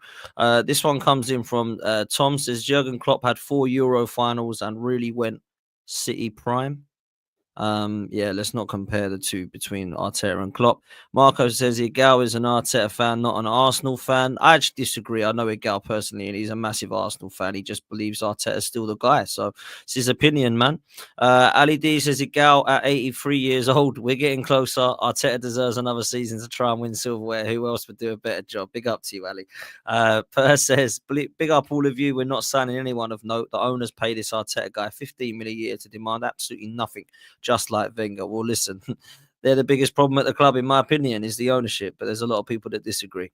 This one comes in from Tom, says Jurgen Klopp had 4 Euro finals and really went City prime. Let's not compare the two between Arteta and Klopp. Marco says Igal is an Arteta fan, not an Arsenal fan. I actually disagree. I know Igal personally, and he's a massive Arsenal fan. He just believes Arteta's still the guy. So it's his opinion, man. Ali D says Igal at 83 years old. We're getting closer. Arteta deserves another season to try and win silverware. Who else would do a better job? Big up to you, Ali. Per says, big up all of you. We're not signing anyone of note. The owners pay this Arteta guy 15 million a year to demand absolutely nothing. Just like Wenger. Well, listen, they're the biggest problem at the club, in my opinion, is the ownership. But there's a lot of people that disagree.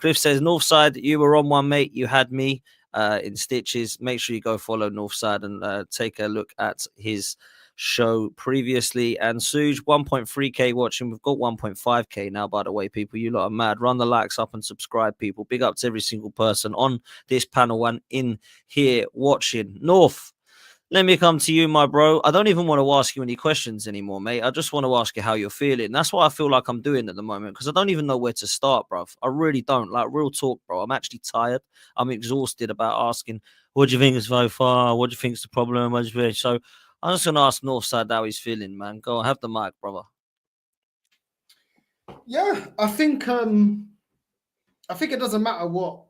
Cliff says, Northside, you were on one, mate. You had me in stitches. Make sure you go follow Northside and take a look at his show previously. And Suj, 1.3k watching. We've got 1.5k now, by the way, people. You lot are mad. Run the likes up and subscribe, people. Big up to every single person on this panel and in here watching. North, let me come to you, my bro. I don't even want to ask you any questions anymore, mate. I just want to ask you how you're feeling. That's what I feel like I'm doing at the moment, because I don't even know where to start, bro. I really don't. Like, real talk, bro. I'm actually tired. I'm exhausted about asking, what do you think is so far? What do you think is the problem? What do you think? So I'm just going to ask Northside how he's feeling, man. Go on, have the mic, brother. Yeah, I think it doesn't matter what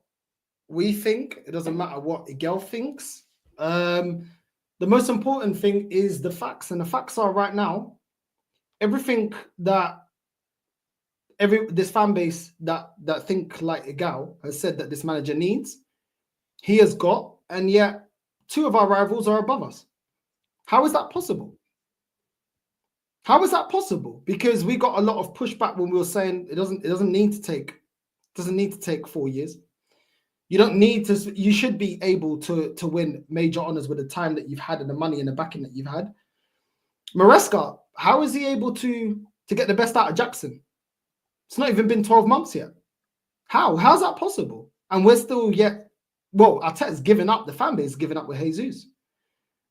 we think. It doesn't matter what Igel thinks. The most important thing is the facts, and the facts are right now, everything that this fan base that think like Igel has said that this manager needs, he has got, and yet 2 of our rivals are above us. How is that possible? How is that possible? Because we got a lot of pushback when we were saying it doesn't need to take 4 years. You don't need to. You should be able to win major honors with the time that you've had and the money and the backing that you've had. Maresca, how is he able to get the best out of Jackson? It's not even been 12 months yet. How's that possible? And we're still yet. Well, Arteta's given up. The fan base is giving up with Jesus.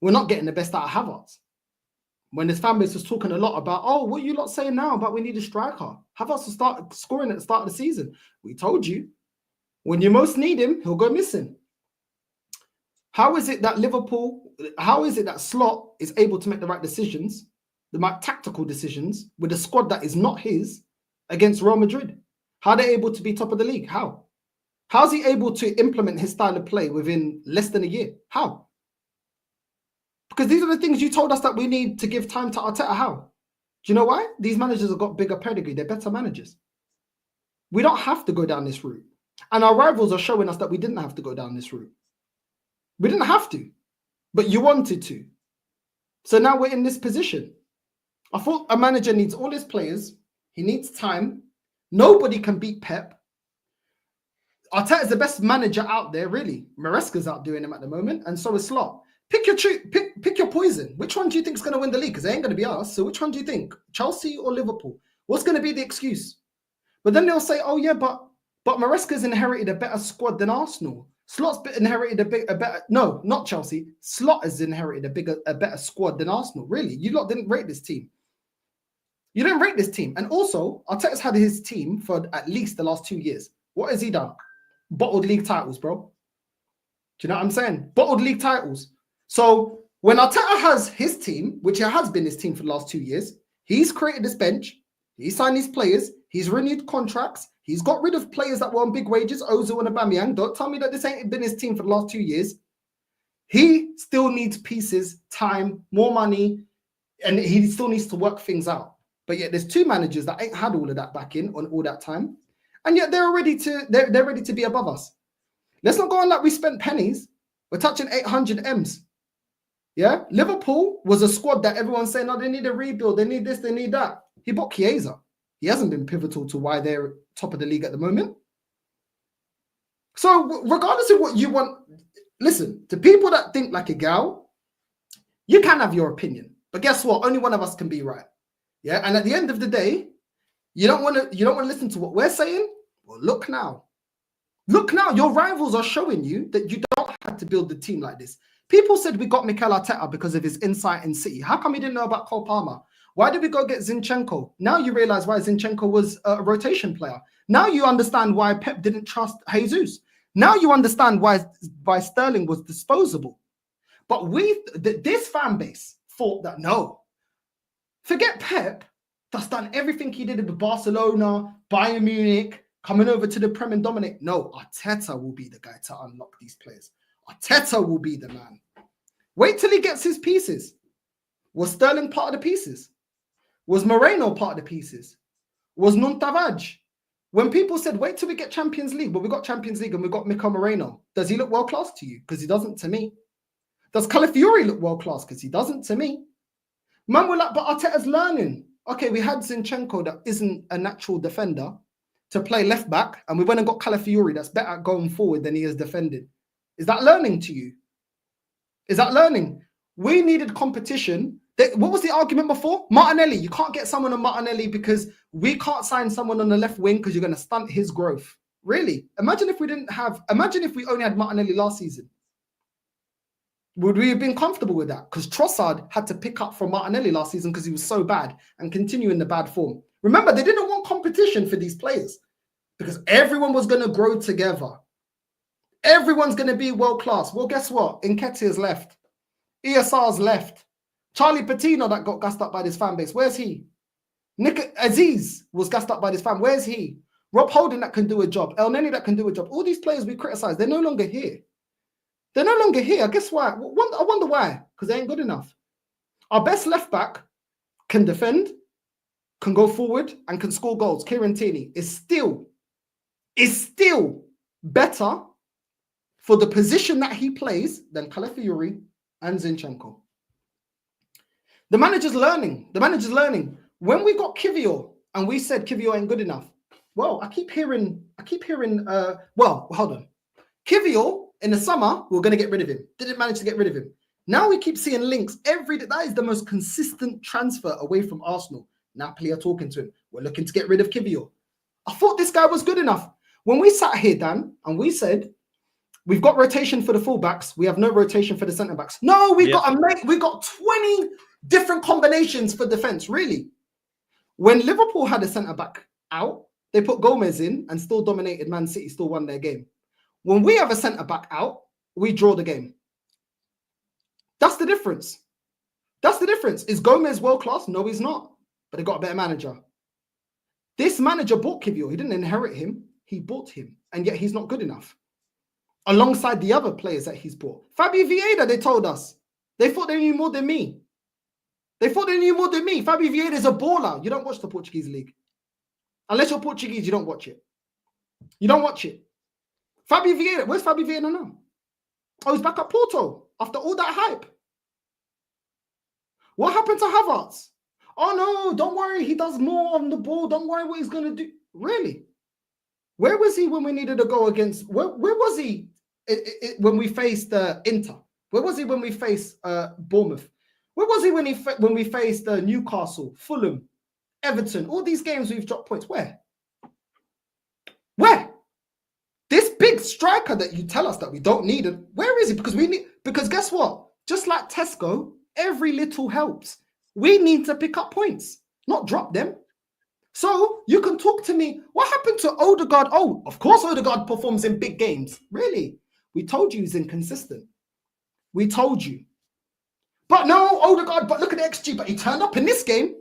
We're not getting the best out of Havertz. When this fan base was talking a lot about, oh, what are you lot saying now about we need a striker? Havertz will start scoring at the start of the season. We told you. When you most need him, he'll go missing. How is it that Slot is able to make the right decisions, the right tactical decisions, with a squad that is not his against Real Madrid? How are they able to be top of the league? How? How's he able to implement his style of play within less than a year? How? Because these are the things you told us that we need to give time to Arteta. How? Do you know why? These managers have got bigger pedigree. They're better managers. We don't have to go down this route. And our rivals are showing us that we didn't have to go down this route. We didn't have to, but you wanted to. So now we're in this position. I thought a manager needs all his players. He needs time. Nobody can beat Pep. Arteta is the best manager out there, really. Maresca's out doing him at the moment, and so is Slot. Pick your poison. Which one do you think is going to win the league? Because it ain't going to be us. So which one do you think? Chelsea or Liverpool? What's going to be the excuse? But then they'll say, oh yeah, but Maresca's inherited a better squad than Arsenal. Slot's inherited a better. No, not Chelsea. Slot has inherited a better squad than Arsenal. Really, you lot didn't rate this team. You didn't rate this team. And also, Arteta's had his team for at least the last 2 years. What has he done? Bottled league titles, bro. Do you know what I'm saying? Bottled league titles. So when Arteta has his team, which has been his team for the last 2 years, he's created this bench. He signed these players. He's renewed contracts. He's got rid of players that were on big wages, Ozil and Aubameyang. Don't tell me that this ain't been his team for the last 2 years. He still needs pieces, time, more money, and he still needs to work things out. But yet there's 2 managers that ain't had all of that back in on all that time. And yet they're ready to be above us. Let's not go on like we spent pennies. We're touching 800 M's. Yeah? Liverpool was a squad that everyone's saying, oh, they need a rebuild. They need this, they need that. He bought Chiesa. He hasn't been pivotal to why they're top of the league at the moment. So regardless of what you want, listen, to people that think like a gal, you can have your opinion. But guess what? Only one of us can be right. Yeah. And at the end of the day, you don't want to listen to what we're saying. Well, look now. Look now. Your rivals are showing you that you don't have to build the team like this. People said we got Mikel Arteta because of his insight in City. How come we didn't know about Cole Palmer? Why did we go get Zinchenko? Now you realize why Zinchenko was a rotation player. Now you understand why Pep didn't trust Jesus. Now you understand why Sterling was disposable. But this fan base thought that no, forget Pep. That's done everything he did with Barcelona, Bayern Munich, coming over to the Prem and dominate. No, Arteta will be the guy to unlock these players. Arteta will be the man. Wait till he gets his pieces. Was Sterling part of the pieces? Was Moreno part of the pieces? Was Nuntavaj? When people said, wait till we get Champions League, well, we got Champions League and we got Miko Moreno. Does he look world-class to you? Because he doesn't to me. Does Calafiori look world-class? Because he doesn't to me. Man, we're like, but Arteta's learning. okay, we had Zinchenko that isn't a natural defender to play left back, and we went and got Calafiori that's better at going forward than he is defending. Is that learning to you? Is that learning? We needed competition. What was the argument before? Martinelli. You can't get someone on Martinelli because we can't sign someone on the left wing because you're going to stunt his growth. Really? Imagine if we only had Martinelli last season. Would we have been comfortable with that? Because Trossard had to pick up from Martinelli last season because he was so bad and continue in the bad form. Remember, they didn't want competition for these players because everyone was going to grow together. Everyone's going to be world class. Well, guess what? Nketiah's left. ESR's left. Charlie Patino that got gassed up by this fan base. Where's he? Nick Aziz was gassed up by this fan. Where's he? Rob Holding that can do a job. El Neni that can do a job. All these players we criticize, they're no longer here. They're no longer here. Guess why? I wonder why. Because they ain't good enough. Our best left back can defend, can go forward, and can score goals. Kieran Tierney is still better for the position that he plays than Calafiori and Zinchenko. The manager's learning. When we got Kivior and we said Kivior ain't good enough, well, I keep hearing, hold on. Kivior, in the summer, we were going to get rid of him. Didn't manage to get rid of him. Now we keep seeing links every day. That is the most consistent transfer away from Arsenal. Napoli are talking to him. We're looking to get rid of Kivior. I thought this guy was good enough. When we sat here, Dan, and we said, we've got rotation for the fullbacks. We have no rotation for the centre backs. No, we've got 20 different combinations for defense. Really? When Liverpool had a centre back out, they put Gomez in and still dominated. Man City still won their game. When we have a centre back out, we draw the game. That's the difference. Is Gomez world class? No, he's not. But they got a better manager. This manager bought Kivior. He didn't inherit him. He bought him, and yet he's not good enough. Alongside the other players that he's bought. Fabio Vieira, they told us. They thought they knew more than me. Fabio Vieira is a baller. You don't watch the Portuguese league. Unless you're Portuguese, you don't watch it. Fabio Vieira, where's Fabio Vieira now? Oh, he's back at Porto after all that hype. What happened to Havertz? Oh no, don't worry, he does more on the ball. Don't worry what he's going to do. Really? Where was he when we needed to go against? Where was he when we faced Inter? Where was he when we faced Bournemouth? Where was he when we faced Newcastle, Fulham, Everton? All these games we've dropped points. Where? This big striker that you tell us that we don't need, where is he? Because guess what? Just like Tesco, every little helps. We need to pick up points, not drop them. So you can talk to me. What happened to Odegaard? Oh, of course Odegaard performs in big games. Really? We told you he's inconsistent. We told you. But no, Odegaard, but look at the XG, but he turned up in this game.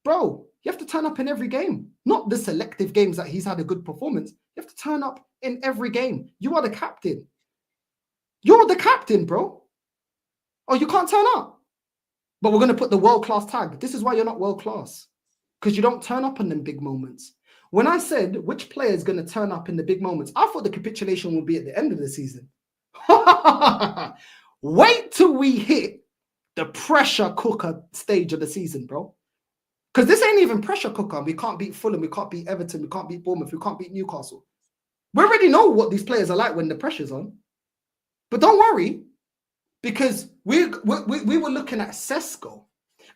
Bro, you have to turn up in every game. Not the selective games that he's had a good performance. You have to turn up in every game. You are the captain. You're the captain, bro. Oh, you can't turn up. But we're going to put the world-class tag. This is why you're not world-class. Because you don't turn up in them big moments. When I said which player is going to turn up in the big moments, I thought the capitulation would be at the end of the season. Wait till we hit the pressure cooker stage of the season, bro. Because this ain't even pressure cooker. We can't beat Fulham. We can't beat Everton. We can't beat Bournemouth. We can't beat Newcastle. We already know what these players are like when the pressure's on. But don't worry, because we were looking at Sesko.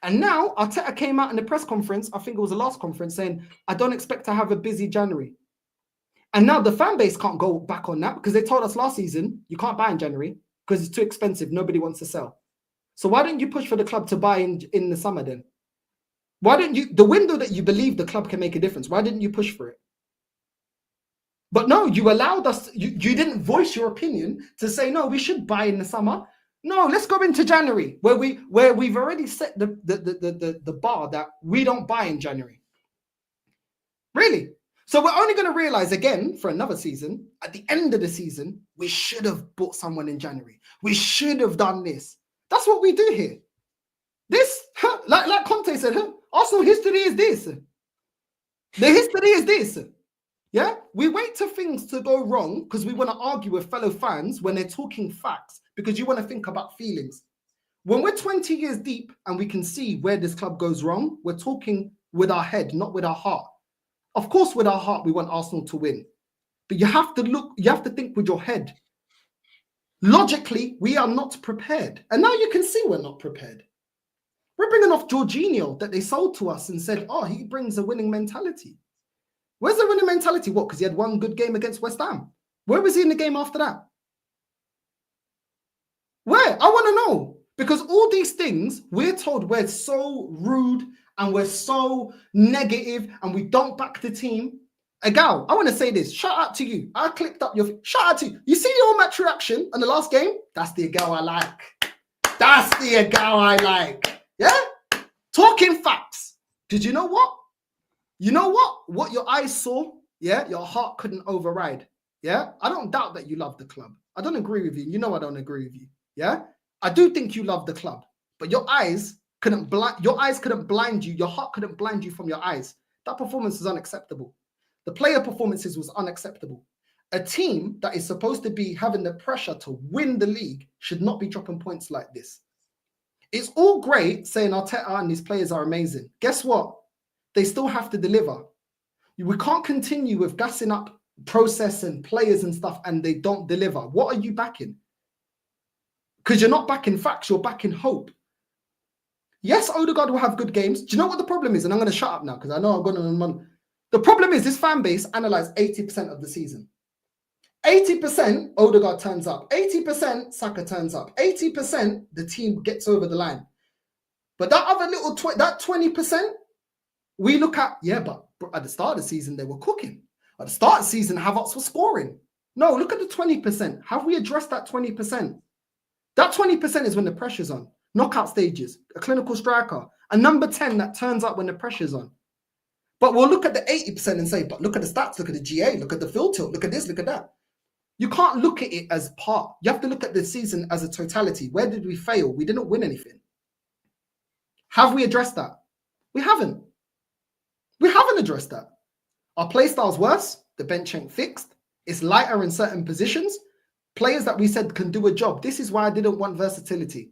And now Arteta came out in the press conference, I think it was the last conference, saying, I don't expect to have a busy January. And now the fan base can't go back on that because they told us last season, you can't buy in January because it's too expensive. Nobody wants to sell. So why didn't you push for the club to buy in the summer then? Why didn't you, the window that you believe the club can make a difference, why didn't you push for it? But no, you allowed us, you didn't voice your opinion to say, no, we should buy in the summer. No, let's go into January where we've already set the bar that we don't buy in January. Really? So we're only going to realize again for another season, at the end of the season, we should have bought someone in January. We should have done this. That's what we do here. This, like Conte said, Arsenal history is this. The history is this. Yeah? We wait for things to go wrong because we want to argue with fellow fans when they're talking facts because you want to think about feelings. When we're 20 years deep and we can see where this club goes wrong, we're talking with our head, not with our heart. Of course, with our heart, we want Arsenal to win. But you have to think with your head. Logically, we are not prepared. And now you can see we're not prepared. We're bringing off Jorginho that they sold to us and said, oh, he brings a winning mentality. Where's the winning mentality? What, because he had one good game against West Ham? Where was he in the game after that? Where? I want to know. Because all these things, we're told we're so rude and we're so negative and we don't back the team. Agal, I want to say this. Shout out to you. I clicked up your... Shout out to you. You see the all match reaction in the last game? That's the Agal I like. That's the Agal I like. Yeah? Talking facts. Did you know what? You know what? What your eyes saw, yeah, your heart couldn't override. Yeah? I don't doubt that you love the club. I don't agree with you. You know I don't agree with you. Yeah? I do think you love the club. But your eyes couldn't blind you. Your heart couldn't blind you from your eyes. That performance is unacceptable. The player performances was unacceptable. A team that is supposed to be having the pressure to win the league should not be dropping points like this. It's all great saying Arteta and his players are amazing. Guess what? They still have to deliver. We can't continue with gassing up process and players and stuff and they don't deliver. What are you backing? Because you're not backing facts, you're backing hope. Yes, Odegaard will have good games. Do you know what the problem is? And I'm going to shut up now because I know I'm going on. The problem is this fan base analysed 80% of the season. 80% Odegaard turns up. 80% Saka turns up. 80% the team gets over the line. But that other little, that 20%, we look at, yeah, but at the start of the season, they were cooking. At the start of the season, Havertz was scoring. No, look at the 20%. Have we addressed that 20%? That 20% is when the pressure's on. Knockout stages, a clinical striker, a number 10 that turns up when the pressure's on. But we'll look at the 80% and say, but look at the stats, look at the GA, look at the field tilt, look at this, look at that. You can't look at it as part. You have to look at the season as a totality. Where did we fail? We didn't win anything. Have we addressed that? We haven't. We haven't addressed that. Our play style's worse. The bench ain't fixed. It's lighter in certain positions. Players that we said can do a job. This is why I didn't want versatility.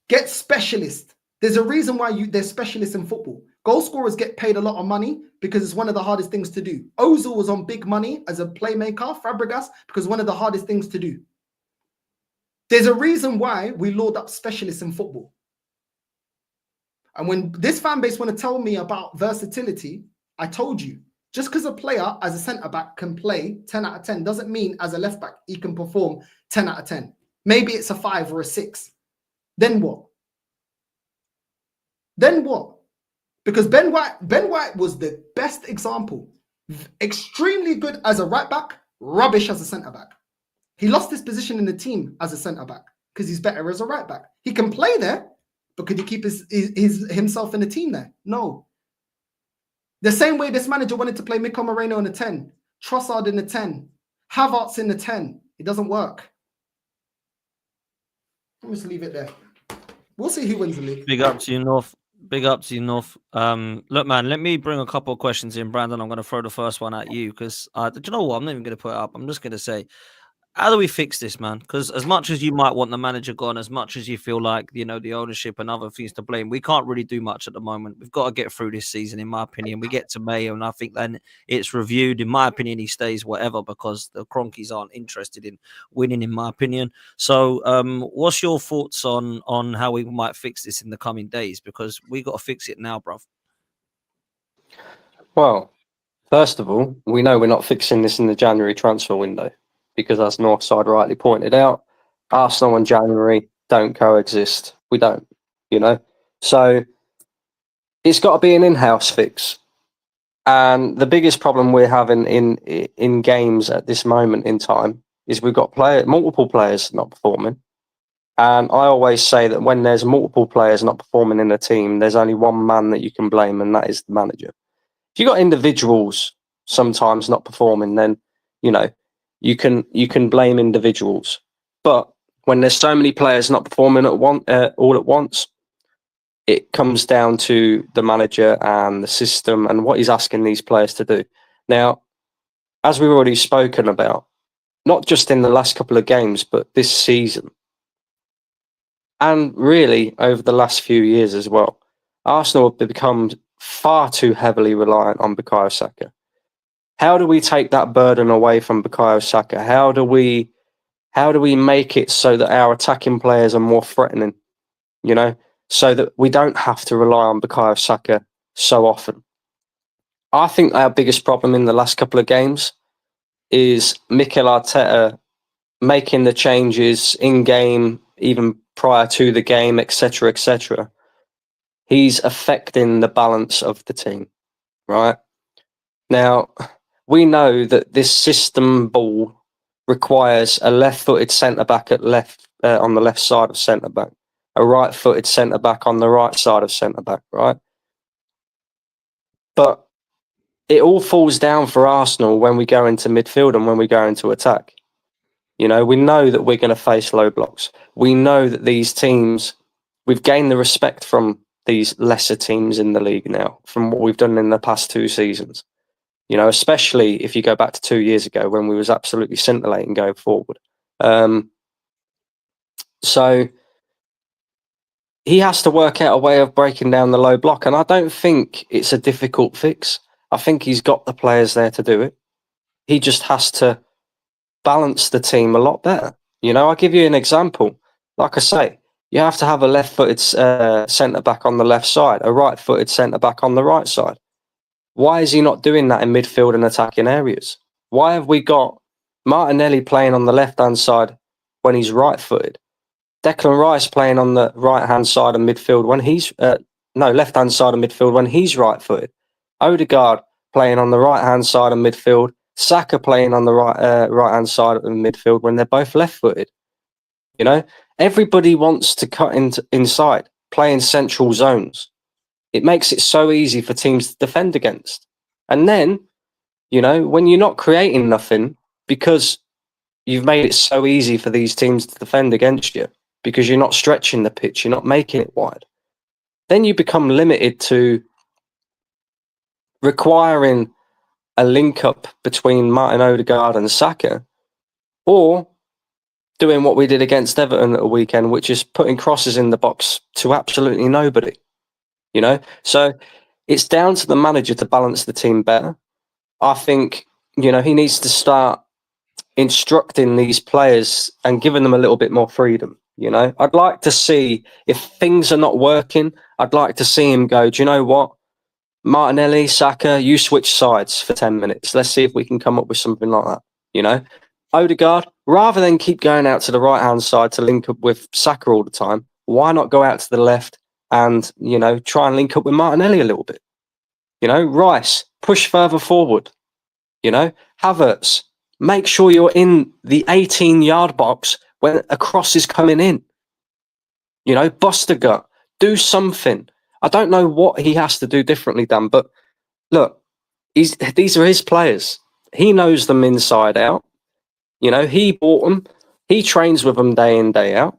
Get specialists. There's a reason why there's specialists in football. Goal scorers get paid a lot of money because it's one of the hardest things to do. Ozil was on big money as a playmaker, Fabregas, because one of the hardest things to do. There's a reason why we lord up specialists in football. And when this fan base want to tell me about versatility, I told you, just because a player as a centre-back can play 10 out of 10 doesn't mean as a left-back he can perform 10 out of 10. Maybe it's a 5 or a 6. Then what? Then what? Because Ben White was the best example. Extremely good as a right-back, rubbish as a centre-back. He lost his position in the team as a centre-back because he's better as a right-back. He can play there, but could he keep himself in the team there? No. The same way this manager wanted to play Miko Moreno in the 10, Trossard in the 10, Havertz in the 10. It doesn't work. Let me just leave it there. We'll see who wins the league. Big up to you, North. Big up to you, North. Look, man, let me bring a couple of questions in. Brandon, I'm going to throw the first one at you because, do you know what? I'm not even going to put it up. I'm just going to say, how do we fix this, man? Because as much as you might want the manager gone, as much as you feel like, you know, the ownership and other things to blame, we can't really do much at the moment. We've got to get through this season, in my opinion. We get to May, and I think then it's reviewed. In my opinion, he stays whatever because the Cronkies aren't interested in winning, in my opinion. So what's your thoughts on how we might fix this in the coming days? Because we got to fix it now, bruv. Well, first of all, we know we're not fixing this in the January transfer window. Because as Northside rightly pointed out, Arsenal and January don't coexist. We don't, you know. So it's got to be an in-house fix. And the biggest problem we're having in games at this moment in time is we've got multiple players not performing. And I always say that when there's multiple players not performing in a team, there's only one man that you can blame, and that is the manager. If you've got individuals sometimes not performing, then, you know, you can blame individuals, but when there's so many players not performing all at once, it comes down to the manager and the system and what he's asking these players to do. Now, as we've already spoken about, not just in the last couple of games, but this season, and really over the last few years as well, Arsenal have become far too heavily reliant on Bukayo Saka. How do we take that burden away from Bukayo Saka? How do we make it so that our attacking players are more threatening? You know, so that we don't have to rely on Bukayo Saka so often. I think our biggest problem in the last couple of games is Mikel Arteta making the changes in game, even prior to the game, etc., etc. He's affecting the balance of the team, right? Now, we know that this system ball requires a left-footed centre-back on the left side of centre-back, a right-footed centre-back on the right side of centre-back, right? But it all falls down for Arsenal when we go into midfield and when we go into attack. You know, we know that we're going to face low blocks. We know that these teams, we've gained the respect from these lesser teams in the league now, from what we've done in the past 2 seasons. You know, especially if you go back to 2 years ago when we was absolutely scintillating going forward. So he has to work out a way of breaking down the low block. And I don't think it's a difficult fix. I think he's got the players there to do it. He just has to balance the team a lot better. You know, I'll give you an example. Like I say, you have to have a left-footed centre-back on the left side, a right-footed centre-back on the right side. Why is he not doing that in midfield and attacking areas? Why have we got Martinelli playing on the left-hand side when he's right-footed? Declan Rice playing on the right-hand side of midfield when he's... left-hand side of midfield when he's right-footed. Odegaard playing on the right-hand side of midfield. Saka playing on the right-hand side of the midfield when they're both left-footed. You know? Everybody wants to cut inside, play in central zones. It makes it so easy for teams to defend against. And then, you know, when you're not creating nothing because you've made it so easy for these teams to defend against you, because you're not stretching the pitch, you're not making it wide, then you become limited to requiring a link up between Martin Odegaard and Saka, or doing what we did against Everton at the weekend, which is putting crosses in the box to absolutely nobody. You know, so it's down to the manager to balance the team better. I think, you know, he needs to start instructing these players and giving them a little bit more freedom. You know, I'd like to see, if things are not working, I'd like to see him go, do you know what? Martinelli, Saka, you switch sides for 10 minutes. Let's see if we can come up with something like that. You know, Odegaard, rather than keep going out to the right-hand side to link up with Saka all the time, why not go out to the left and, you know, try and link up with Martinelli a little bit? You know, Rice, push further forward. You know, Havertz, make sure you're in the 18-yard box when a cross is coming in. You know, bust a gut, do something. I don't know what he has to do differently, Dan, but look, these are his players. He knows them inside out. You know, he bought them. He trains with them day in, day out.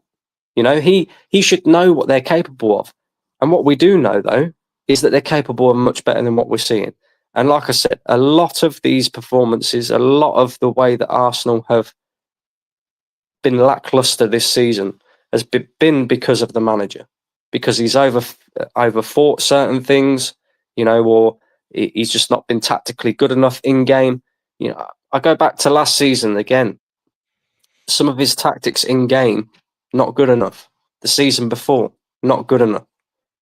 You know, he should know what they're capable of. And what we do know, though, is that they're capable of much better than what we're seeing. And like I said, a lot of these performances, a lot of the way that Arsenal have been lackluster this season has been because of the manager. Because he's overthought certain things, you know, or he's just not been tactically good enough in game. You know, I go back to last season again. Some of his tactics in game, not good enough. The season before, not good enough.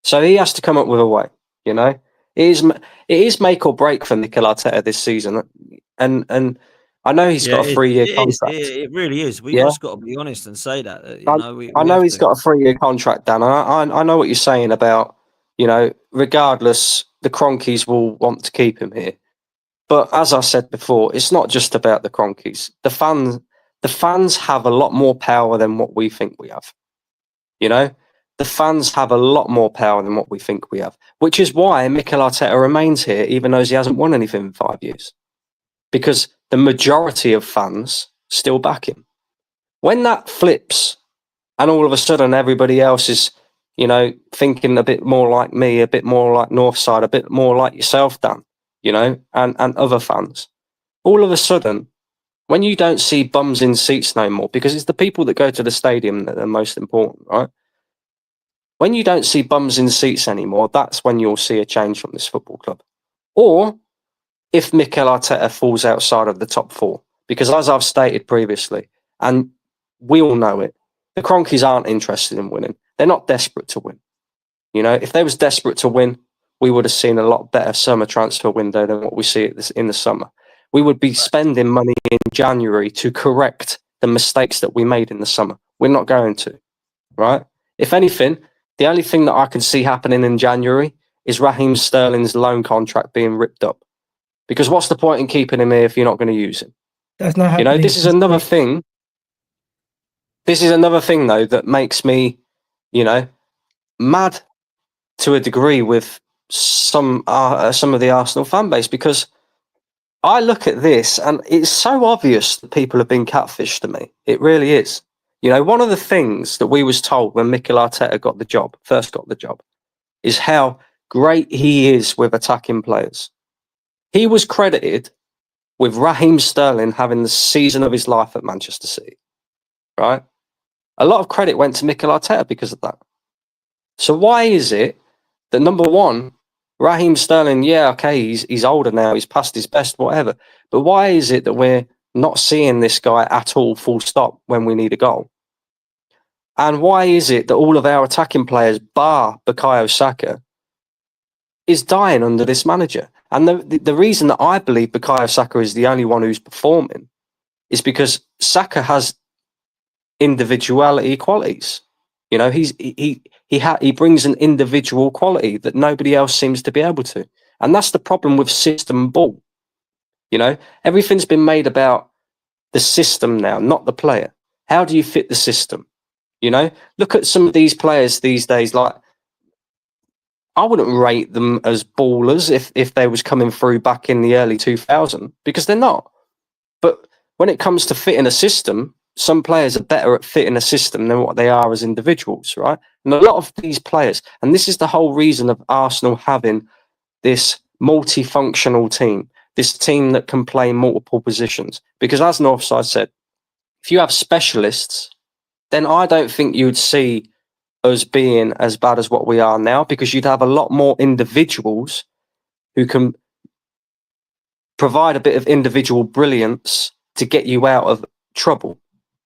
So he has to come up with a way, you know. It is make or break for Mikel Arteta this season. And I know he's got a 3-year contract. It really is. We've just got to be honest and say that. You know, I know he's got a 3-year contract, Dan. I know what you're saying about, you know, regardless, the Cronkies will want to keep him here. But as I said before, it's not just about the Cronkies. The fans have a lot more power than what we think we have. You know, the fans have a lot more power than what we think we have, which is why Mikel Arteta remains here, even though he hasn't won anything in 5 years, because the majority of fans still back him. When that flips and all of a sudden everybody else is, you know, thinking a bit more like me, a bit more like Northside, a bit more like yourself, Dan, you know, and other fans, all of a sudden, when you don't see bums in seats no more, because it's the people that go to the stadium that are most important, right? When you don't see bums in seats anymore, that's when you'll see a change from this football club. Or if Mikel Arteta falls outside of the top 4, because as I've stated previously, and we all know it, the Cronkies aren't interested in winning. They're not desperate to win. You know, if they was desperate to win, we would have seen a lot better summer transfer window than what we see in the summer. We would be spending money in January to correct the mistakes that we made in the summer. We're not going to, right? If anything, the only thing that I can see happening in January is Raheem Sterling's loan contract being ripped up. Because what's the point in keeping him here if you're not going to use him? That's not You happening. know, this is another thing. This is another thing, though, that makes me, you know, mad to a degree with some of the Arsenal fan base, because I look at this and it's so obvious that people have been catfished to me. It really is. You know, one of the things that we was told when Mikel Arteta first got the job, is how great he is with attacking players. He was credited with Raheem Sterling having the season of his life at Manchester City, right? A lot of credit went to Mikel Arteta because of that. So why is it that, number one, Raheem Sterling, yeah, okay, he's older now, he's past his best, whatever. But why is it that we're not seeing this guy at all, full stop, when we need a goal? And why is it that all of our attacking players, bar Bukayo Saka, is dying under this manager? And the reason that I believe Bukayo Saka is the only one who's performing is because Saka has individuality qualities. You know, he brings an individual quality that nobody else seems to be able to. And that's the problem with system ball. You know, everything's been made about the system now, not the player. How do you fit the system? You know, look at some of these players these days. Like, I wouldn't rate them as ballers if they was coming through back in the early 2000s, because they're not. But when it comes to fitting a system, some players are better at fitting a system than what they are as individuals, right? And a lot of these players, and this is the whole reason of Arsenal having this multifunctional team, this team that can play multiple positions. Because as Northside said, if you have specialists, then I don't think you'd see us being as bad as what we are now, because you'd have a lot more individuals who can provide a bit of individual brilliance to get you out of trouble.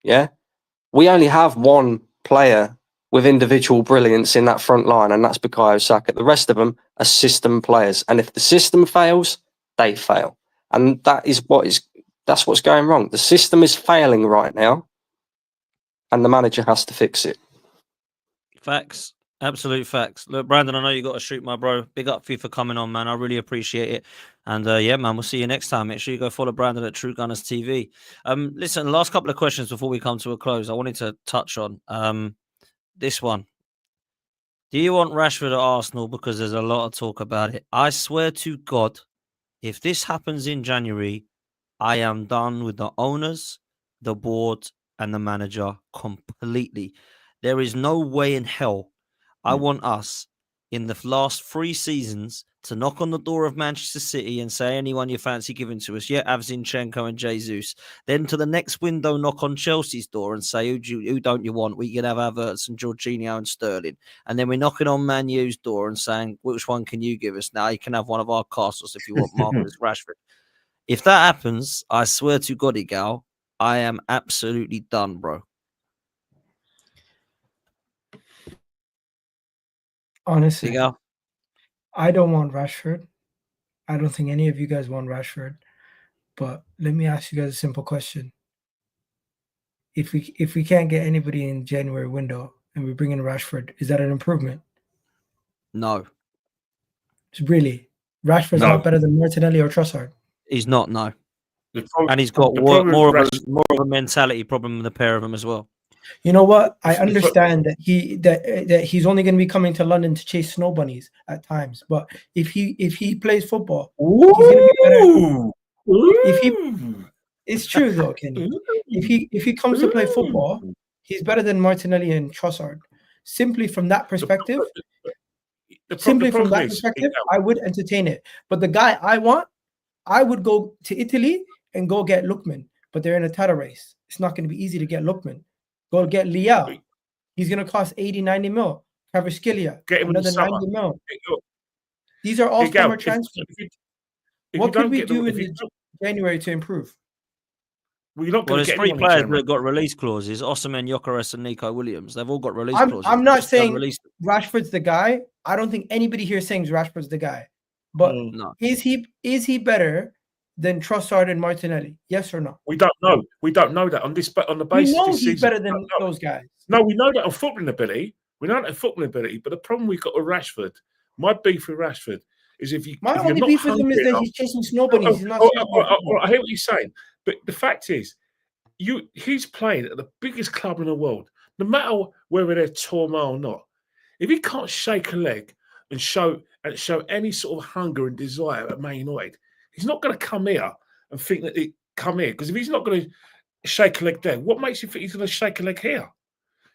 Yeah, we only have one player with individual brilliance in that front line, and that's Bukayo Saka. The rest of them are system players, and if the system fails, they fail, and that's what's going wrong. The system is failing right now, and the manager has to fix it. Facts. Absolute facts. Look, Brandon, I know you got to shoot, my bro. Big up for you for coming on, man. I really appreciate it. And yeah, man, we'll see you next time. Make sure you go follow Brandon at True Gunners TV. Listen, last couple of questions before we come to a close. I wanted to touch on this one. Do you want Rashford at Arsenal? Because there's a lot of talk about it. I swear to God, if this happens in January, I am done with the owners, the board, and the manager completely. There is no way in hell I want us in the last 3 seasons to knock on the door of Manchester City and say, anyone you fancy giving to us? Yeah, Avzinchenko and Jesus. Then to the next window, knock on Chelsea's door and say, who don't you want? We can have Havertz and Jorginho and Sterling. And then we're knocking on Man U's door and saying, which one can you give us? Now you can have one of our castles if you want Marcus Rashford. If that happens, I swear to God, Igal, I am absolutely done, bro. Honestly, Igal? I don't want Rashford. I don't think any of you guys want Rashford. But let me ask you guys a simple question. If we can't get anybody in January window and we bring in Rashford, is that an improvement? No. Really? Rashford's not better than Martinelli or Trossard? He's not, no. And he's got more of a mentality problem with the pair of them as well. You know what? I understand that he's only going to be coming to London to chase snow bunnies at times. But if he plays football, he's going to be better. It's true though, Kenny. If he comes to play football, he's better than Martinelli and Trossard. Simply from that perspective, I would entertain it. But the guy I would go to Italy and go get Lookman. But they're in a title race. It's not going to be easy to get Lookman. Go get Liao. He's going to cost 80, 90 mil. Kvaratskhelia, Get him in the another summer. 90 mil. Look, These are all Miguel, summer transfers. if What you could don't we get do the, in January to improve? well, you're not Well, going to there's get three anyone in players January. that got release clauses: Osimhen, Gyökeres, and Nico Williams. They've all got release clauses. I'm not Just saying unrelease them. Rashford's the guy. I don't think anybody here saying Rashford's the guy. But No. is he better than Trossard and Martinelli? Yes or no? We don't know. We don't know that on the We basis know this he's season. better than those guys. No, we know that on footballing ability. We know that on footballing ability. But the problem we've got with Rashford, my beef with Rashford, is if My you're only not beef with him is hungry that enough. he's chasing snow bunnies. He's not. I hear what you're saying, but the fact is, he's playing at the biggest club in the world. No matter whether they're turmoil or not, if he can't shake a leg and show any sort of hunger and desire at Man United, he's not going to come here and think that he come here. Because if he's not going to shake a leg there, what makes you think he's going to shake a leg here?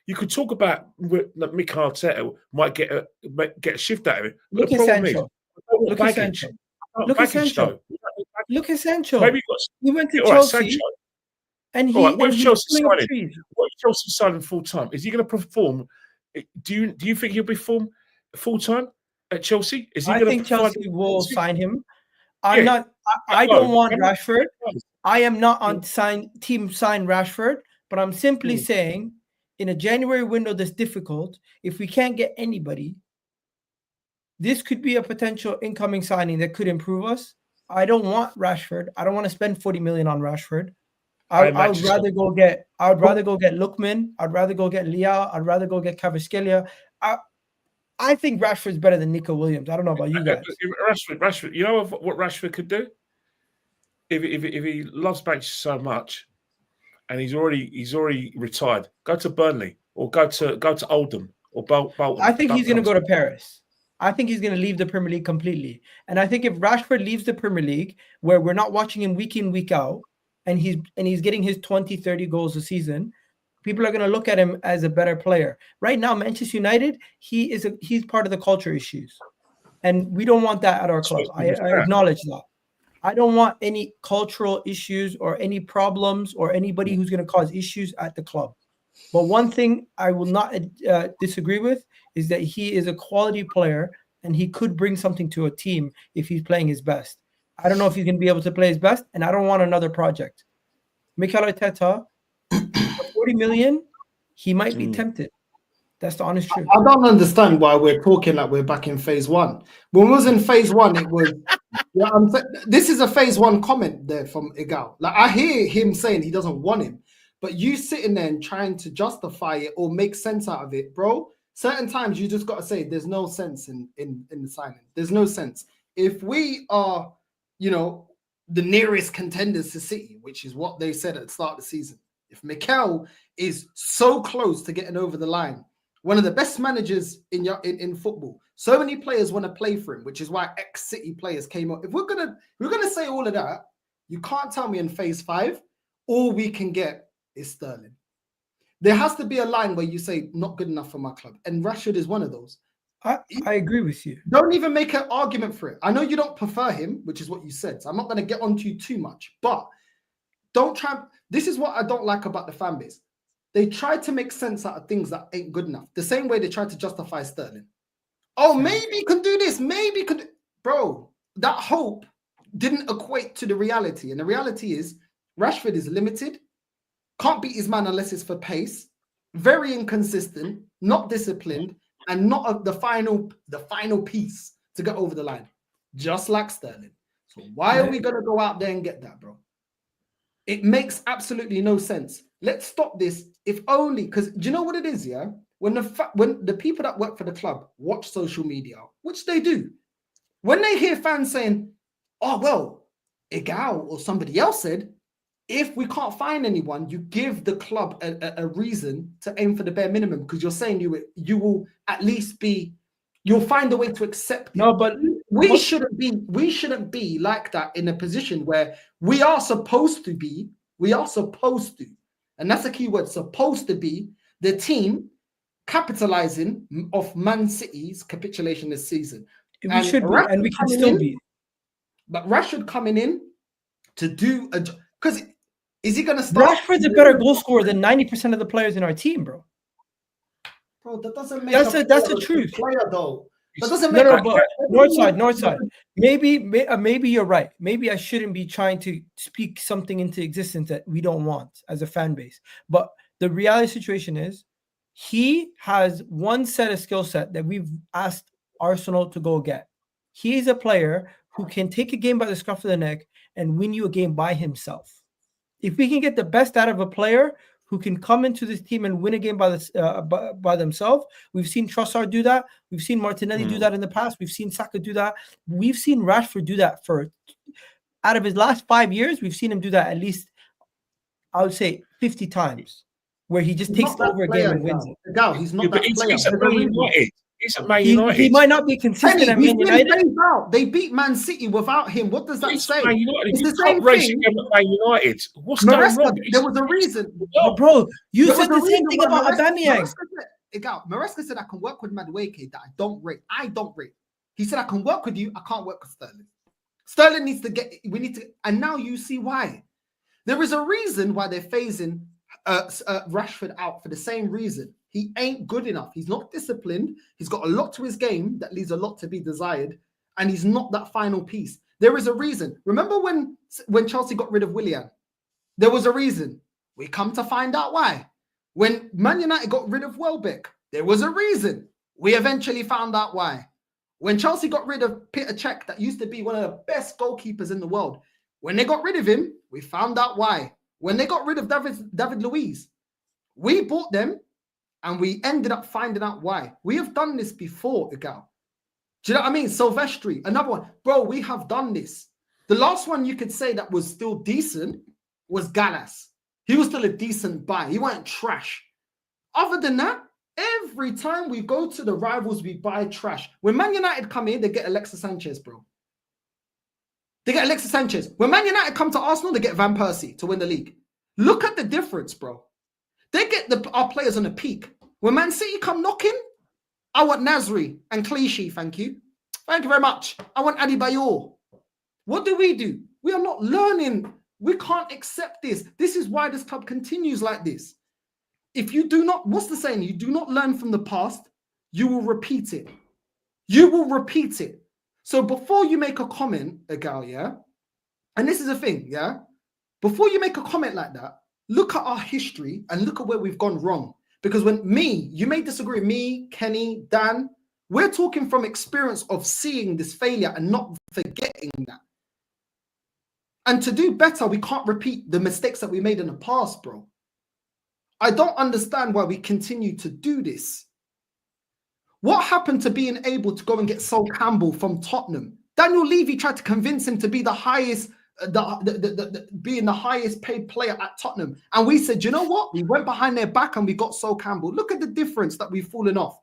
You could talk about that Mikel Arteta might get a shift out of it. But Look the at problem is, Sancho. Look at Sancho. Look at Sancho. Look at Sancho. Maybe He went to all right, Chelsea, Sancho. and All right, with Chelsea pulling up signing, trees. what if Chelsea signing full time? Is he going to perform? Do you think he'll perform full time at Chelsea? Is he I going think to provide? Chelsea will sign him. Yeah. I don't want Hello. Rashford. I am not on team sign Rashford, but I'm simply saying in a January window that's difficult, if we can't get anybody, this could be a potential incoming signing that could improve us. I don't want Rashford. I don't want to spend 40 million on Rashford. I would rather go get Lookman. I'd rather go get Leao. I'd rather go get Kvaratskhelia. I think Rashford's better than Nico Williams. I don't know about you guys. Rashford. You know what Rashford could do? If he loves Manchester so much, and he's already retired, go to Burnley or go to Oldham or Bolton. I think he's going to go to Paris. I think he's going to leave the Premier League completely. And I think if Rashford leaves the Premier League, where we're not watching him week in, week out, and he's getting his 20, 30 goals a season, people are going to look at him as a better player. Right now, Manchester United, he's part of the culture issues. And we don't want that at our club. I acknowledge that. I don't want any cultural issues or any problems or anybody who's going to cause issues at the club. But one thing I will not disagree with is that he is a quality player and he could bring something to a team if he's playing his best. I don't know if he's going to be able to play his best, and I don't want another project. Mikel Arteta, for 40 million, he might be tempted. That's the honest truth. I don't understand why we're talking like we're back in phase one. When we was in phase one, it was. This is a phase one comment there from Igal. Like I hear him saying he doesn't want him, but you sitting there and trying to justify it or make sense out of it, bro. Certain times you just got to say there's no sense in the signing. There's no sense. If we are, the nearest contenders to City, which is what they said at the start of the season, if Mikel is so close to getting over the line, one of the best managers in football, so many players want to play for him, which is why ex-City players came up. If we're gonna say all of that, you can't tell me in phase 5 all we can get is Sterling. There has to be a line where you say not good enough for my club, and Rashford is one of those. I agree with you. Don't even make an argument for it. I know you don't prefer him, which is what you said, so I'm not going to get onto you too much, but don't try. This is what I don't like about the fan base. They try to make sense out of things that ain't good enough. The same way they tried to justify Sterling. Oh, maybe he could do this. Maybe he could. Bro, that hope didn't equate to the reality. And the reality is Rashford is limited. Can't beat his man unless it's for pace. Very inconsistent. Not disciplined. And not the final piece to get over the line. Just like Sterling. So why are we going to go out there and get that, bro? It makes absolutely no sense. Let's stop this. If only, because do you know what it is, yeah? When the people that work for the club watch social media, which they do, when they hear fans saying, oh, well, Igal or somebody else said, if we can't find anyone, you give the club a reason to aim for the bare minimum because you're saying you will at least be, you'll find a way to accept it. No, but we shouldn't be like that in a position where we are supposed to be, and that's a key word, supposed to be the team capitalizing off Man City's capitulation this season. We should be, and we can still be. But Rashford coming in to do a job, because is he going to start? Rashford's a better goal scorer than 90% of the players in our team, bro. Bro, that doesn't make That's the a truth. player though. That doesn't No, make no, a but North side. Maybe you're right. Maybe I shouldn't be trying to speak something into existence that we don't want as a fan base. But the reality situation is, he has one set of skill set that we've asked Arsenal to go get. He is a player who can take a game by the scruff of the neck and win you a game by himself. If we can get the best out of a player who can come into this team and win a game by themselves. We've seen Trossard do that. We've seen Martinelli do that in the past. We've seen Saka do that. We've seen Rashford do that out of his last 5 years. We've seen him do that at least, I would say, 50 times, where he just takes over a game and wins it. He's not that player. He's at Man United. He's at Man He United. might not be consistent at Man United. They beat Man City without him. What does that say? Man United. It's You the same can't race thing. again at Man United. What's going wrong? There was a reason. Bro, you There said was the a same reason thing why about Maresca Aubameyang. Maresca said I can work with Madueke that I don't rate. He said I can work with you. I can't work with Sterling. Sterling needs to get. We need to. And now you see why. There is a reason why they're phasing Rashford out for the same reason. He ain't good enough. He's not disciplined. He's got a lot to his game that leaves a lot to be desired, and he's not that final piece. There is a reason. Remember when Chelsea got rid of Willian? There was a reason. We come to find out why. When Man United got rid of Welbeck, there was a reason. We eventually found out why. When Chelsea got rid of Peter Cech, that used to be one of the best goalkeepers in the world, when they got rid of him, we found out why. When they got rid of David Luiz, we bought them and we ended up finding out why. We have done this before, Igal. Do you know what I mean? Silvestri, another one. Bro, we have done this. The last one you could say that was still decent was Gallas. He was still a decent buy. He wasn't trash. Other than that, every time we go to the rivals, we buy trash. When Man United come in, they get Alexis Sanchez, bro. They get Alexis Sanchez. When Man United come to Arsenal, they get Van Persie to win the league. Look at the difference, bro. They get our players on the peak. When Man City come knocking, I want Nasri and Clichy, thank you. Thank you very much. I want Adebayor. What do? We are not learning. We can't accept this. This is why this club continues like this. If you do not, what's the saying? You do not learn from the past, you will repeat it. You will repeat it. So before you make a comment, Igal, yeah? And this is the thing, yeah? Before you make a comment like that, look at our history and look at where we've gone wrong. Because you may disagree with me, Kenny, Dan, we're talking from experience of seeing this failure and not forgetting that. And to do better, we can't repeat the mistakes that we made in the past, bro. I don't understand why we continue to do this. What happened to being able to go and get Sol Campbell from Tottenham? Daniel Levy tried to convince him to be the highest, being the highest paid player at Tottenham. And we said, you know what? We went behind their back and we got Sol Campbell. Look at the difference that we've fallen off.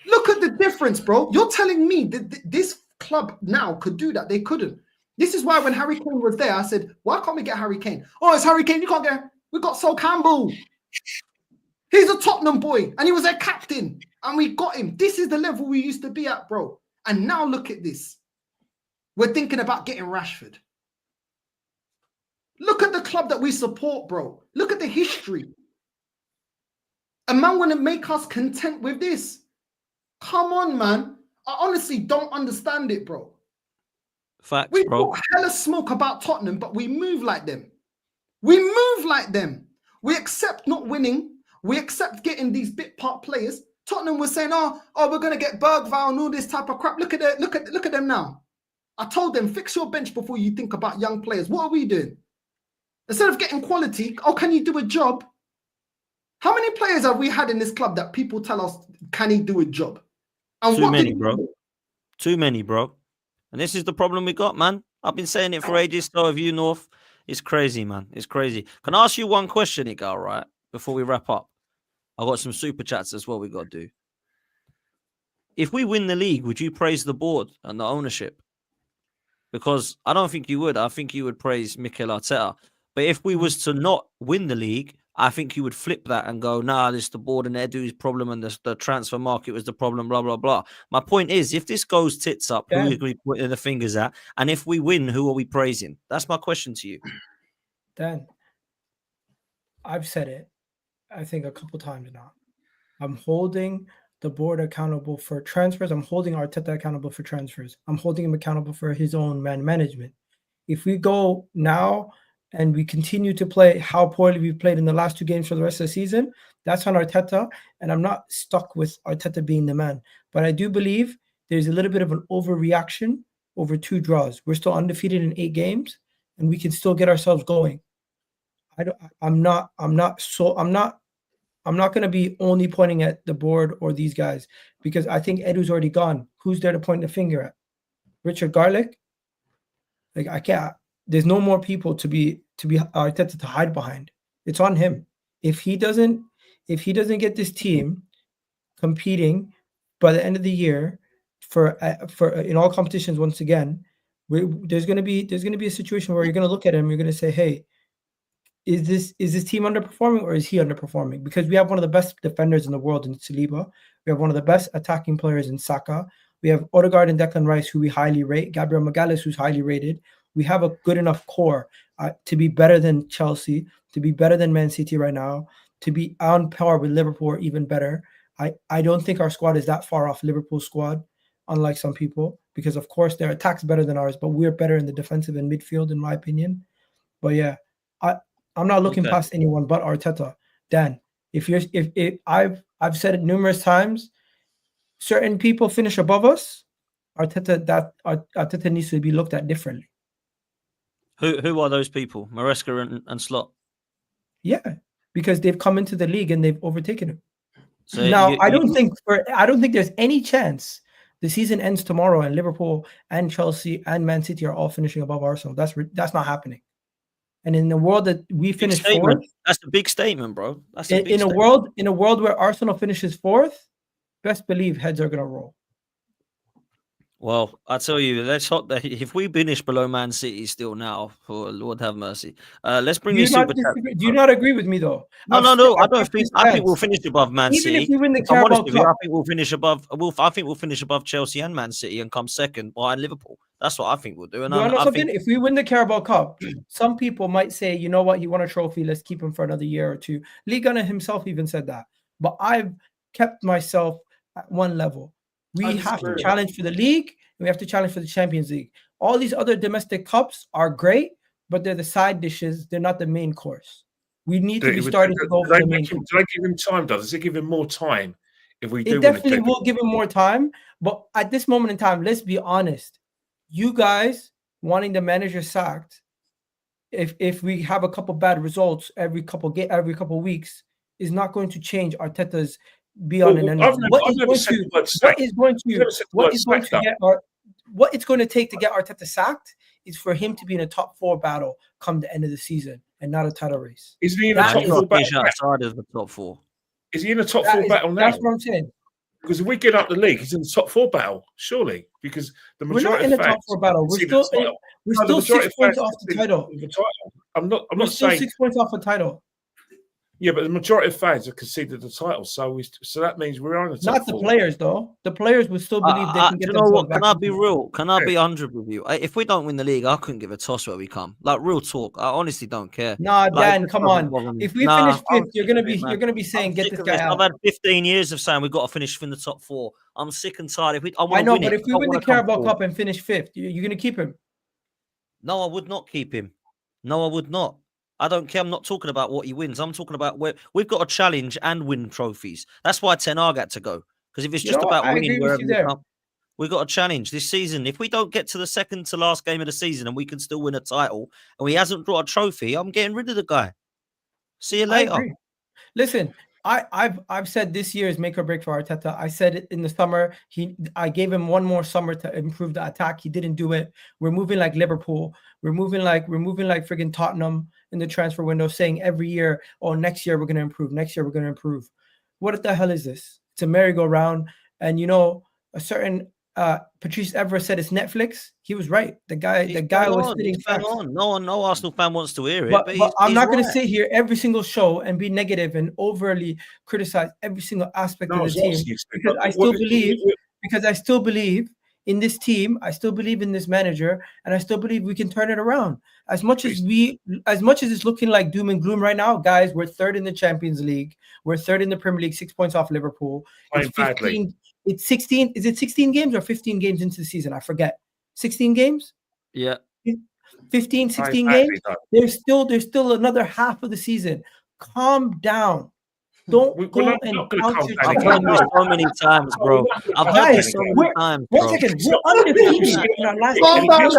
Look at the difference, bro. You're telling me that this club now could do that. They couldn't. This is why when Harry Kane was there, I said, why can't we get Harry Kane? Oh, it's Harry Kane. You can't get. We got Sol Campbell. He's a Tottenham boy and he was their captain and we got him. This is the level we used to be at, bro. And now look at this. We're thinking about getting Rashford. Look at the club that we support, bro. Look at the history. A man want to make us content with this. Come on, man. I honestly don't understand it, bro. Facts, We bro. talk hella smoke about Tottenham, but we move like them. We move like them. We accept not winning. We accept getting these bit part players. Tottenham was saying, oh, we're gonna get Bergvall and all this type of crap. Look at them now. I told them, fix your bench before you think about young players. What are we doing? Instead of getting quality, can you do a job? How many players have we had in this club that people tell us, can he do a job? And Too many, bro. Too many, bro. And this is the problem we got, man. I've been saying it for ages. So have you, North. It's crazy, man. It's crazy. Can I ask you one question, Igal, right? Before we wrap up. I've got some super chats as well we got to do. If we win the league, would you praise the board and the ownership? Because I don't think you would. I think you would praise Mikel Arteta. But if we was to not win the league, I think you would flip that and go, nah, this is the board and Edu's problem and the transfer market was the problem, blah, blah, blah. My point is, if this goes tits up, who are we putting the fingers at? And if we win, who are we praising? That's my question to you. Dan, I've said it, I think a couple times now. I'm holding the board accountable for transfers. I'm holding Arteta accountable for transfers. I'm holding him accountable for his own man management. If we go now and we continue to play how poorly we played in the last 2 games for the rest of the season, that's on Arteta. And I'm not stuck with Arteta being the man. But I do believe there's a little bit of an overreaction over 2 draws. We're still undefeated in 8 games, and we can still get ourselves going. I'm not going to be only pointing at the board or these guys, because I think Edu's already gone. Who's there to point the finger at? Richard Garlick? Like, I can't. There's no more people to be Arteta to hide behind. It's on him. If he doesn't get this team competing by the end of the year for in all competitions once again, there's going to be a situation where you're going to look at him. You're going to say, hey, is this team underperforming, or is he underperforming? Because we have one of the best defenders in the world in Saliba. We have one of the best attacking players in Saka. We have Odegaard and Declan Rice, who we highly rate. Gabriel Magalhaes, who's highly rated. We have a good enough core to be better than Chelsea, to be better than Man City right now, to be on par with Liverpool or even better. I don't think our squad is that far off Liverpool's squad, unlike some people, because of course their attack's better than ours, but we're better in the defensive and midfield, in my opinion. But yeah, I'm not looking past anyone but Arteta. Dan, if I've said it numerous times, certain people finish above us. Arteta needs to be looked at differently. Who are those people? Maresca and Slot? Yeah, because they've come into the league and they've overtaken him. So now I don't think there's any chance the season ends tomorrow and Liverpool and Chelsea and Man City are all finishing above Arsenal. That's not happening. And in the world that we finish fourth, that's a big statement, bro. In a world where Arsenal finishes fourth, best believe heads are gonna roll. Well, I tell you, let's hope that if we finish below Man City still now, for Lord have mercy. Let's bring you super chat. Do you not agree with me though? No. I don't think. I think we'll finish above Man City. Even if we win the Carabao Cup, I think we'll finish above. I think we'll finish above Chelsea and Man City and come second behind Liverpool. That's what I think we'll do. And I think if we win the Carabao Cup, some people might say, you know what, he won a trophy. Let's keep him for another year or two. Lee Gunnar himself even said that. But I've kept myself at one level. We have to challenge for the league, and we have to challenge for the Champions League. All these other domestic cups are great, but they're the side dishes. They're not the main course. We need to be starting to go for the main course. Do they give him time, does it give him more time if we do? It definitely will give him more time. But at this moment in time, let's be honest. You guys wanting the manager sacked, if we have a couple bad results every couple weeks, is not going to change Arteta's beyond an end. What it's going to take to get Arteta sacked is for him to be in a top 4 battle come the end of the season and not a title race. Is he in a top 4 battle? Outside of the top 4. Is he in a top 4 battle now? That's what I'm saying. Because if we get up the league, he's in the top 4 battle, surely. Because the majority we're not in the top 4 battle. We're still 6 points off the title. I'm not still saying 6 points off the title. Yeah, but the majority of fans have conceded the title, so that means we're on the top. Not the players, though. The players would still believe they can get. You know what? Can I be real? Can I be 100 with you? If we don't win the league, I couldn't give a toss where we come. Like, real talk. I honestly don't care. Nah, Dan, come on. If we finish 5th, you're gonna be saying, "Get this guy out." I've had 15 years of saying we've got to finish in the top 4. I'm sick and tired. I know, but if we win the Carabao Cup and finish 5th, you're gonna keep him. No, I would not keep him. No, I would not. I don't care. I'm not talking about what he wins. I'm talking about where we've got to challenge and win trophies. That's why Ten Hag had to go. Because if it's just about winning wherever we come, we've got to challenge this season. If we don't get to the second to last game of the season and we can still win a title and he hasn't brought a trophy, I'm getting rid of the guy. See you later. Listen, I've said this year is make or break for Arteta. I said it in the summer. I gave him one more summer to improve the attack. He didn't do it. We're moving like Liverpool. We're moving like friggin' Tottenham in the transfer window, saying every year, oh, next year we're gonna improve. Next year we're gonna improve. What the hell is this? It's a merry-go-round. And a certain Patrice Evra said it's Netflix. He was right. The guy was sitting facts. No Arsenal fan wants to hear it. But I'm not going to sit here every single show and be negative and overly criticize every single aspect of the team because I still believe in this team. I still believe in this manager, and I still believe we can turn it around. As much as it's looking like doom and gloom right now, guys, we're third in the Champions League. We're third in the Premier League, 6 points off Liverpool. It's 15. It's 16. Is it 16 games or 15 games into the season? I forget. 16 games? Yeah. 15, 16 games. There's still another half of the season. Calm down. Don't go and bounce your I've heard this so many times, bro. I've heard this so many times, bro. 1 second. We're undefeated in our last 8 games.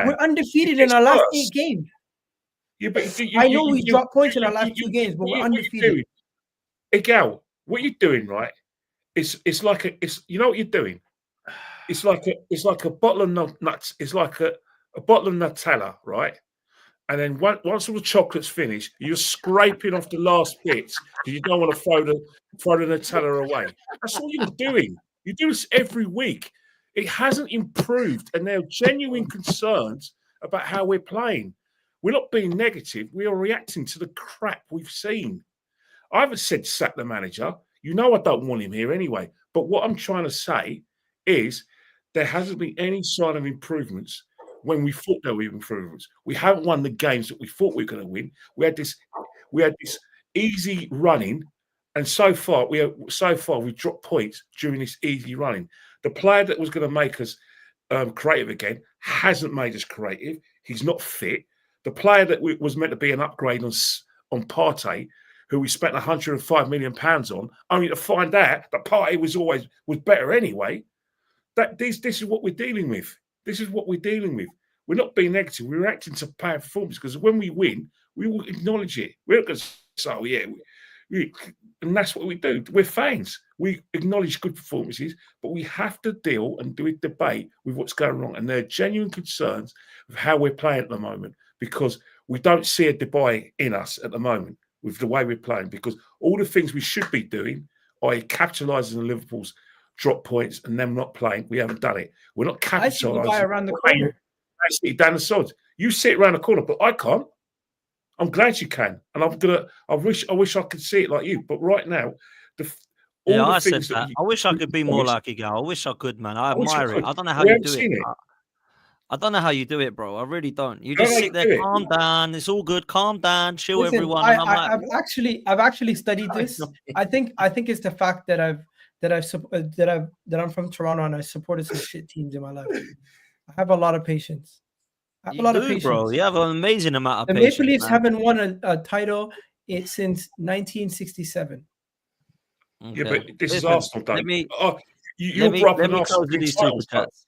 We're undefeated in our last 8 games. Yeah, but I know we dropped points in our last 2 games, but we're undefeated. Egal, what you're doing, right? It's like you know what you're doing? It's like a bottle of nuts. It's like a bottle of Nutella, right? And then once all the chocolate's finished, you're scraping off the last bits because you don't want to throw the Nutella away. That's all you're doing. You do this every week. It hasn't improved, and there are genuine concerns about how we're playing. We're not being negative. We are reacting to the crap we've seen. I haven't said sack the manager. You know I don't want him here anyway. But what I'm trying to say is there hasn't been any sign of improvements when we thought there were improvements. We haven't won the games that we thought we were going to win. We had this easy running, and so far we dropped points during this easy running. The player that was going to make us creative again hasn't made us creative. He's not fit. The player that was meant to be an upgrade on Partey, who we spent £105 million on, only to find out that Partey was better anyway. This is what we're dealing with. This is what we're dealing with. We're not being negative. We're reacting to bad performance because when we win, we will acknowledge it. We're not going to say, oh, yeah. And that's what we do. We're fans. We acknowledge good performances, but we have to deal and do a debate with what's going wrong. And there are genuine concerns of how we're playing at the moment because we don't see a debate in us at the moment with the way we're playing because all the things we should be doing, i.e. capitalising on Liverpool's drop points and them not playing, we haven't done it. We're not capitalising. I see the guy around the corner. I see it down the sides. You sit around the corner, but I can't. I'm glad you can, and I wish I could see it like you. But right now, I said that. I wish I could be more like you, Gal. I wish I could, man. I admire it. I don't know how you do it. I don't know how you do it, bro. I really don't. You just sit there, calm down. It's all good. Calm down, chill, everyone. I've actually studied this. I think it's the fact that I'm from Toronto and I supported some shit teams in my life. I have a lot of patience. Of patience, bro. You have an amazing amount of patience. The Maple Leafs haven't won a title since 1967. Okay. Yeah, but this is Arsenal, though. Let me close these super chats.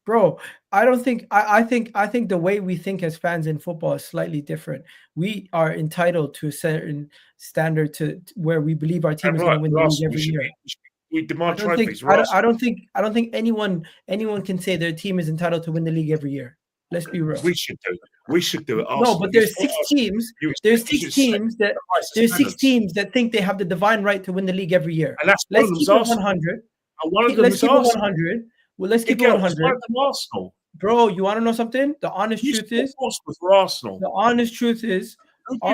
Bro, I think the way we think as fans in football is slightly different. We are entitled to a certain standard to where we believe our team is going to win the league every year. We demand trophies. I don't think anyone can say their team is entitled to win the league every year. Let's be real. We should do it. No, but there's 6 teams. There's 6 teams that think they have the divine right to win the league every year. And let's keep it 100. Let's keep it 100. Well, let's keep it 100. Arsenal. Bro, you want to know something? The honest truth is, the honest truth is, you're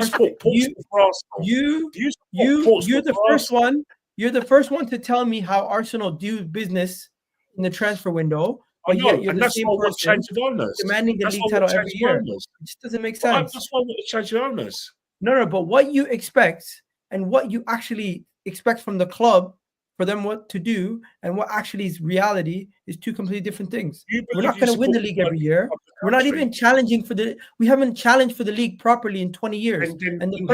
the first one. You're the first one to tell me how Arsenal do business in the transfer window. I know, and that's why we're changing owners. Demanding the league title every year. It just doesn't make sense. That's why we're changing owners. No, but what you expect and what you actually expect from the club for them what to do and what actually is reality is 2 completely different things. We're not going to win the league every year. We're not even challenging we haven't challenged for the league properly in 20 years. And the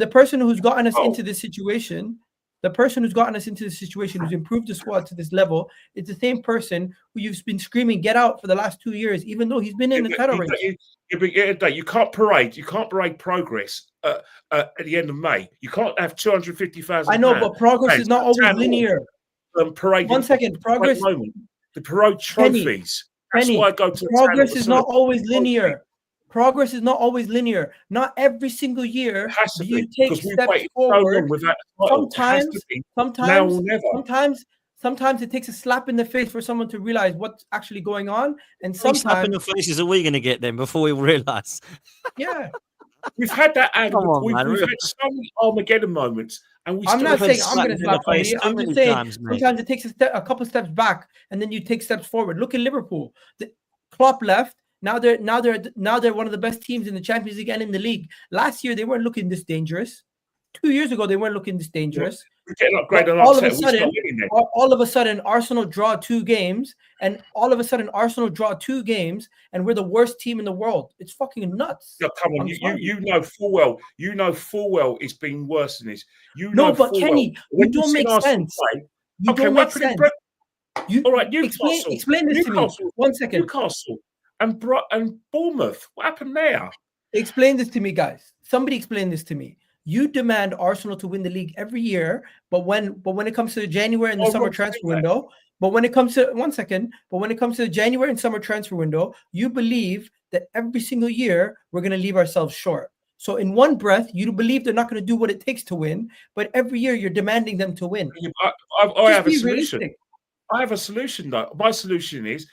person who's gotten us into this situation, who's improved the squad to this level, is the same person who you've been screaming get out for the last 2 years, even though he's been in the title race. You can't parade progress at the end of May. You can't have 250,000. I know, but progress is not always linear. Parade. 1 second, progress. The parade trophies. That's why I go to progress is not always linear. Progress is not always linear. Not every single year do you take steps forward. Sometimes it takes a slap in the face for someone to realize what's actually going on. And sometimes slap in the faces are we going to get them before we realize? Yeah. We've had that. We've had so many Armageddon moments, and we I'm still not had saying to I'm slap going to them in slap the face face. somebody. so I'm just many saying times, mate. sometimes it takes a couple steps back and then you take steps forward. Look at Liverpool. Klopp left. Now they're one of the best teams in the Champions League and in the league. Last year they weren't looking this dangerous. 2 years ago they weren't looking this dangerous. We get an upgrade on All of a Arteta, we start sudden, winning then. all of a sudden, Arsenal draw 2 games, and we're the worst team in the world. It's fucking nuts. No, come on, you know full well it's been worse than this. You know No, but full Kenny, well. you don't make sense. You Okay, don't what make happened in sense. all right, Newcastle. Explain this to me. 1 second. Newcastle and Bournemouth. What happened there? Explain this to me, guys. Somebody explain this to me. You demand Arsenal to win the league every year, but when it comes to January and the summer transfer window, but when it comes to the January and summer transfer window, you believe that every single year we're going to leave ourselves short. So in one breath, you believe they're not going to do what it takes to win, but every year you're demanding them to win. I have a solution. Realistic. I have a solution though. My solution is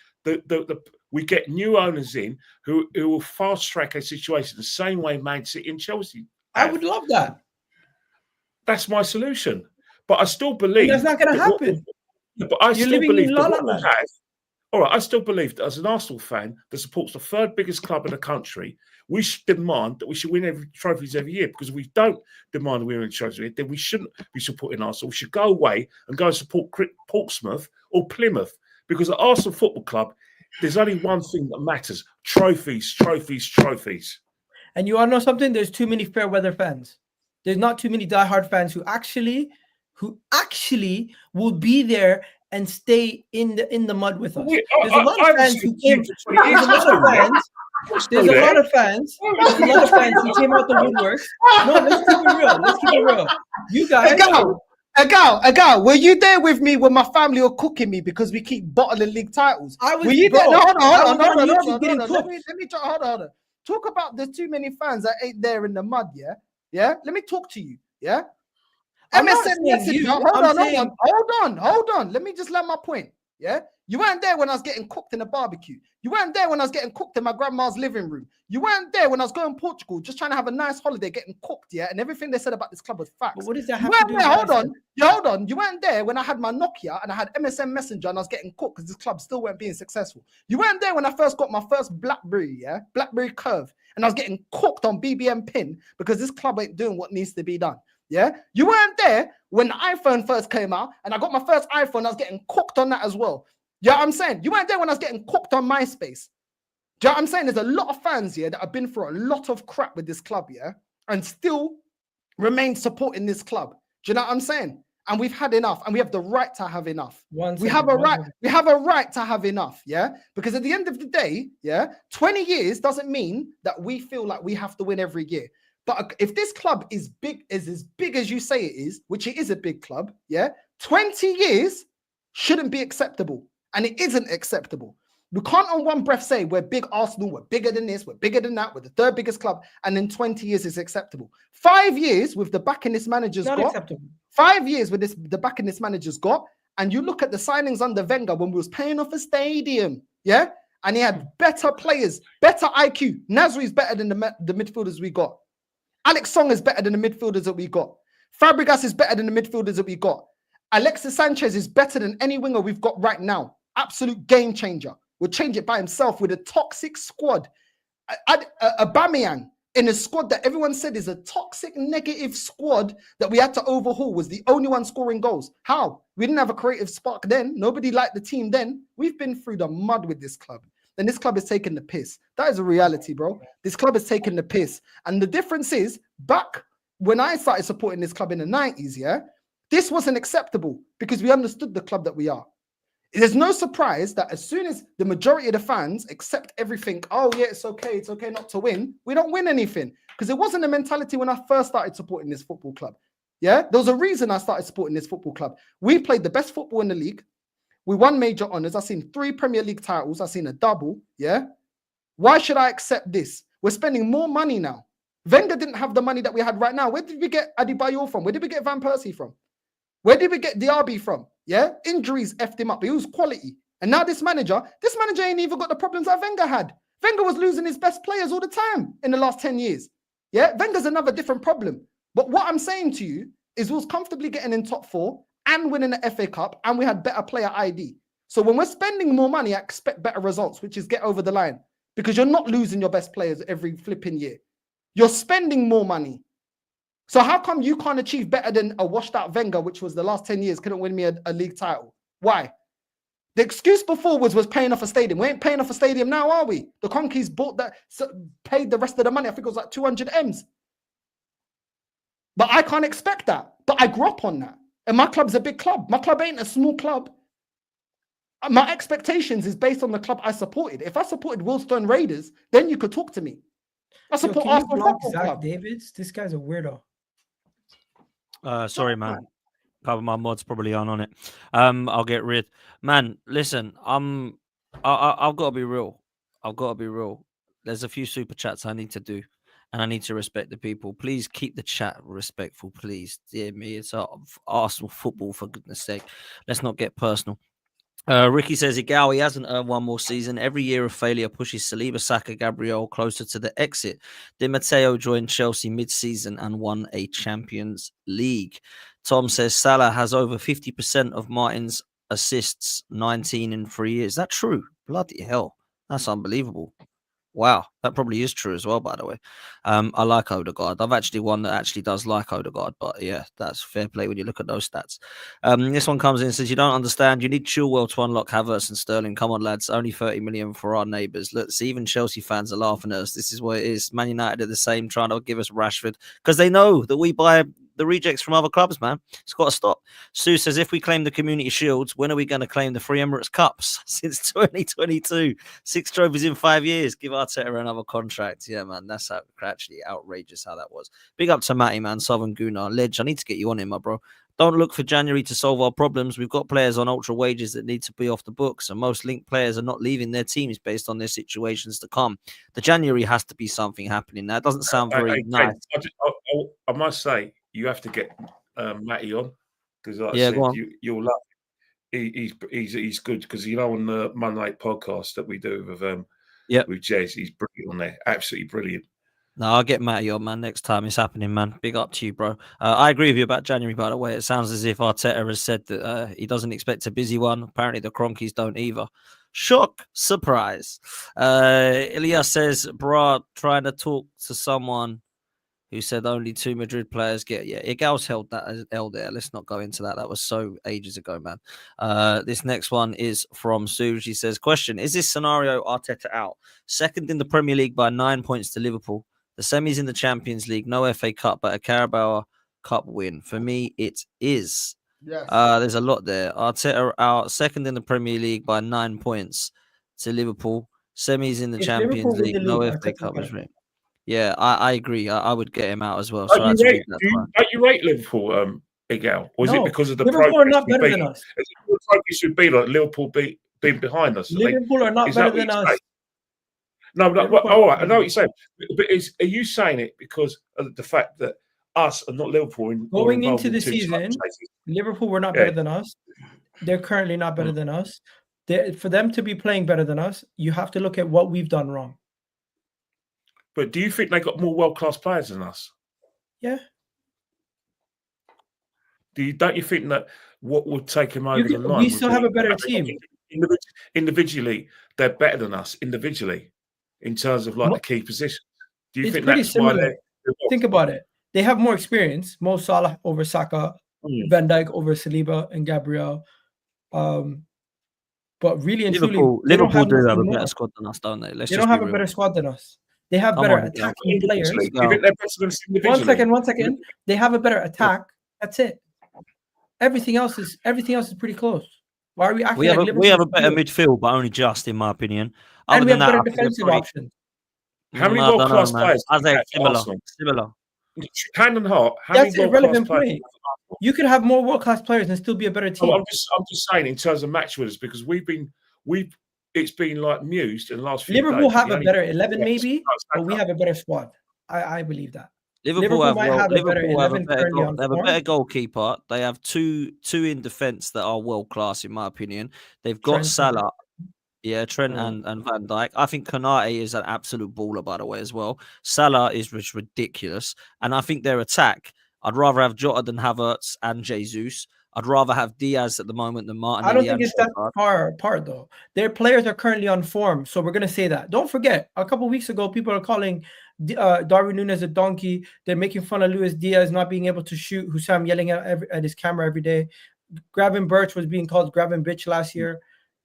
we get new owners in who will fast track a situation the same way Man City and Chelsea. I would love that. That's my solution. But I still believe that's not going to happen. But I You're still living believe in that La La what we Land. have. All right, I still believe that as an Arsenal fan that supports the third biggest club in the country, we should demand that we should win trophies every year. Because if we don't demand we win trophies, then we shouldn't be supporting Arsenal. We should go away and go and support Portsmouth or Plymouth. Because at Arsenal Football Club, there's only one thing that matters: trophies, trophies, trophies. And you want to know something? There's too many fair weather fans. There's not too many diehard fans who actually will be there and stay in the mud with us. There's a lot of fans who came. There's a lot of fans who came out the woodworks. No, let's keep it real. You guys. Agal, were you there with me when my family were cooking me because we keep bottling league titles? Were you there? No, hold on. Talk about there's too many fans that ain't there in the mud, yeah? Yeah? Let me talk to you, yeah? MSN message. Hold on. Let me just land my point, yeah? You weren't there when I was getting cooked in a barbecue. You weren't there when I was getting cooked in my grandma's living room. You weren't there when I was going to Portugal, just trying to have a nice holiday, getting cooked, yeah? And everything they said about this club was facts. But what does that have to do with Hold on. You weren't there when I had my Nokia and I had MSN Messenger and I was getting cooked because this club still weren't being successful. You weren't there when I first got my first BlackBerry, yeah? BlackBerry Curve. And I was getting cooked on BBM pin because this club ain't doing what needs to be done. Yeah, you weren't there when the iPhone first came out and I got my first iPhone. I was getting cooked on that as well. You know what I'm saying? You weren't there when I was getting cooked on MySpace. Do you know what I'm saying? There's a lot of fans here that have been through a lot of crap with this club, yeah, and still remain supporting this club. Do you know what I'm saying? And we've had enough, and we have the right to have enough. We have a right to have enough, yeah? Because at the end of the day, yeah, 20 years doesn't mean that we feel like we have to win every year. But if this club is as big as you say it is, which it is a big club, yeah, 20 years shouldn't be acceptable. And it isn't acceptable. We can't on one breath say we're big Arsenal, we're bigger than this, we're bigger than that, we're the third biggest club, and then 20 years is acceptable. 5 years with the backing this manager's got. Acceptable. 5 years with the backing this manager's got, and you look at the signings under Wenger when we was paying off a stadium, yeah, and he had better players, better IQ. Nasri is better than the midfielders we got. Alex Song is better than the midfielders that we got. Fabregas is better than the midfielders that we got. Alexis Sanchez is better than any winger we've got right now. Absolute game changer. Will change it by himself with a toxic squad. Aubameyang in a squad that everyone said is a toxic, negative squad that we had to overhaul was the only one scoring goals. How? We didn't have a creative spark then. Nobody liked the team then. We've been through the mud with this club. Then this club is taking the piss. That is a reality, bro. This club is taking the piss. And the difference is, back when I started supporting this club in the 90s, yeah, this wasn't acceptable because we understood the club that we are. There's no surprise that as soon as the majority of the fans accept everything, oh yeah, it's okay not to win, we don't win anything. Because it wasn't the mentality when I first started supporting this football club. Yeah, there was a reason I started supporting this football club. We played the best football in the league. We won major honours. I've seen 3 Premier League titles. I've seen a double. Yeah. Why should I accept this? We're spending more money now. Wenger didn't have the money that we had right now. Where did we get Adebayor from? Where did we get Van Persie from? Where did we get Diaby from? Yeah. Injuries effed him up. He was quality. And now this manager ain't even got the problems that Wenger had. Wenger was losing his best players all the time in the last 10 years. Yeah. Wenger's another different problem. But what I'm saying to you is we was comfortably getting in top 4 and winning the FA Cup, and we had better player ID. So when we're spending more money, I expect better results, which is get over the line, because you're not losing your best players every flipping year. You're spending more money. So how come you can't achieve better than a washed out Wenger, which was the last 10 years, couldn't win me a league title? Why? The excuse before was paying off a stadium. We ain't paying off a stadium now, are we? The Conkeys bought that, paid the rest of the money. I think it was like 200 M's. But I can't expect that. But I grew up on that. And my club's a big club. My club ain't a small club. My expectations is based on the club I supported. If I supported Willstone Raiders, then you could talk to me. I support Arsenal Football Club. Davids, this guy's a weirdo. Sorry, man. Couple of my mods probably aren't on it. I'll get rid. Man, listen, I've got to be real. I've got to be real. There's a few super chats I need to do, and I need to respect the people. Please keep the chat respectful, please. Dear me, it's Arsenal football, for goodness sake. Let's not get personal. Ricky says he hasn't earned one more season. Every year of failure pushes Saliba, Saka, Gabriel closer to the exit. Di Matteo joined Chelsea mid-season and won a Champions League. Tom says Salah has over 50% of Martin's assists, 19 in 3 years. Is that true? Bloody hell. That's unbelievable. Wow, that probably is true as well, by the way. I like Odegaard. I've actually one that actually does like Odegaard, but yeah, that's fair play when you look at those stats. This one comes in and says, you don't understand. You need Chilwell to unlock Havertz and Sterling. Come on, lads. Only 30 million for our neighbours. Look, see, even Chelsea fans are laughing at us. This is what it is. Man United are the same, trying to give us Rashford because they know that we buy the rejects from other clubs, man. It's got to stop. Sue says, if we claim the Community Shields, when are we going to claim the Free Emirates Cups? Since 2022, 6 trophies in 5 years. Give Arteta another contract. Yeah, man, that's actually outrageous how that was. Big up to Matty, man. Southern Gunnar. Ledge, I need to get you on him, my bro. Don't look for January to solve our problems. We've got players on ultra wages that need to be off the books, and most linked players are not leaving their teams based on their situations to come. The January has to be something happening now. It doesn't sound very nice. I must say, you have to get Matty on because, like Yeah, I go on. said, you'll love him. He's good because on the Monday night podcast that we do with Jez, he's brilliant on there, absolutely brilliant. No, I'll get Matty on, man. Next time it's happening, man. Big up to you, bro. I agree with you about January, by the way. It sounds as if Arteta has said that he doesn't expect a busy one. Apparently, the Cronkies don't either. Shock, surprise. Ilya says, bruh, trying to talk to someone who said only 2 Madrid players get. Yeah, Igal's held that as L there. Let's not go into that. That was so ages ago, man. This next one is from Sue. She says, question, is this scenario Arteta out? Second in the Premier League by 9 points to Liverpool. The semis in the Champions League, no FA Cup, but a Carabao Cup win. For me, it is. Yes. There's a lot there. Arteta out second in the Premier League by 9 points to Liverpool. Semis in the Champions League, no FA Cup. Yeah, I agree. I would get him out as well. So don't you rate Liverpool, Igal? Or is it because of the Liverpool are not better than us? The progress should be like Liverpool being behind us. Liverpool are not better than us. No, all right, I know what you're saying. But are you saying it because of the fact that us and not Liverpool going into the season, Liverpool were not better than us. They're currently not better than us. For them to be playing better than us, you have to look at what we've done wrong. But do you think they got more world-class players than us? Yeah. Don't you think that what would take them over the line? We still have a better team. Individually, they're better than us individually in terms of like the key positions. Do you think that's similar. why they're Think about it. They have more experience. Mo Salah over Saka, Van Dijk over Saliba and Gabriel. But really and Liverpool do have a better squad than us, don't they? They don't have a better squad than us. They have better attacking players. One second. They have a better attack. That's it. Everything else is pretty close. Why are we acting like Liverpool? We have a better midfield, but only just, in my opinion. And we have better defensive options. How many world-class players? Similar. Hand on heart. That's an irrelevant point. You could have more world-class players and still be a better team. I'm just saying in terms of match winners because it's been like mused in the last few Liverpool days. have a better 11 maybe, but we have a better squad. I believe that. Liverpool have a better goalkeeper. They have two in defence that are world class, in my opinion. They've got Salah, Trent and Van Dijk. I think Konate is an absolute baller, by the way, as well. Salah is ridiculous, and I think their attack. I'd rather have Jota than Havertz and Jesus. I'd rather have Diaz at the moment than I Martinelli. don't think and it's that Trossard. far apart though. Their players are currently on form, so we're gonna say that. Don't forget, a couple weeks ago, people are calling Darwin Núñez a donkey. They're making fun of Luis Diaz not being able to shoot. Hussam yelling at his camera every day. Graven Birch was being called Graven bitch last year.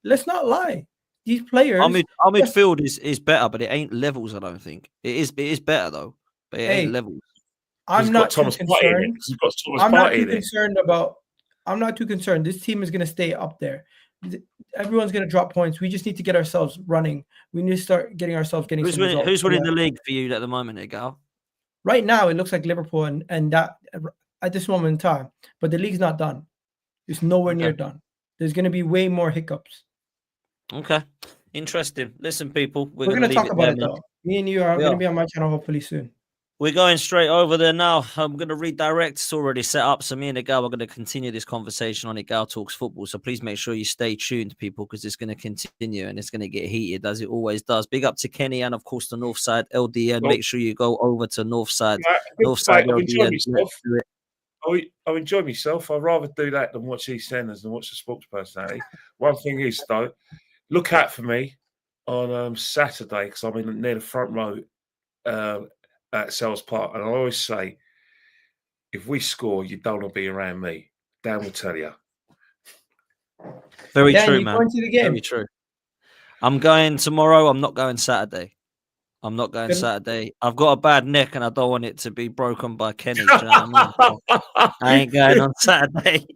Let's not lie. These players. Our midfield is better, but it ain't levels. I don't think it is. It is better though, but it ain't levels. I'm not too Thomas Partey in it. concerned. He's got Thomas I'm not Partey too in it. concerned about. I'm not too concerned. This team is going to stay up there. Everyone's going to drop points. We just need to get ourselves running. We need to start getting ourselves getting Who's some results. Who's winning the league for you at the moment, Egal? Right now, it looks like Liverpool and that at this moment in time. But the league's not done. It's nowhere near done. There's going to be way more hiccups. Okay, interesting. Listen, people, we're going going to to talk about it though. Me and you are going to be on my channel hopefully soon. We're going straight over there now. I'm going to redirect. It's already set up. So me and Egal are going to continue this conversation on Egal Talks Football. So please make sure you stay tuned, people, because it's going to continue and it's going to get heated as it always does. Big up to Kenny and, of course, the Northside LDN. Make sure you go over to Northside. Northside LDN. I enjoy myself. I'd rather do that than watch EastEnders than watch the sports personality. One thing is, though, look out for me on Saturday because I'm in near the front row at Selhurst Park. And I always say, if we score, you don't want to be around me. Dan will tell you. Very Dan, true, you man. going to the game? Very true. I'm going tomorrow. I'm not going Saturday. Saturday. I've got a bad neck and I don't want it to be broken by Kenny. Do you know what I mean? I ain't going on Saturday.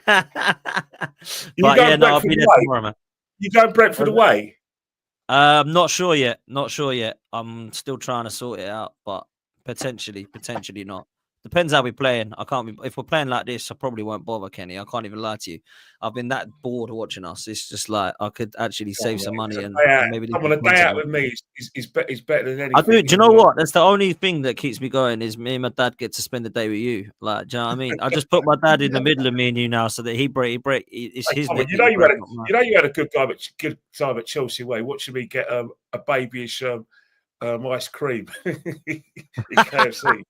But yeah, no, I'll be there tomorrow, man. You going Brentford away? Not sure yet. I'm still trying to sort it out, but potentially not. Depends how we're playing. I can't be. If we're playing like this, I probably won't bother, Kenny. I can't even lie to you. I've been that bored of watching us. It's just like I could actually save some money and maybe. Come on, a day out with me is better than anything. I do. Do you know what? That's the only thing that keeps me going. Is me and my dad get to spend the day with you. Like, do you know what I mean? I just put my dad in the middle of me and you now, so that he break. It's his. You know you had a good time at Chelsea way. Watching me get a babyish ice cream in KFC.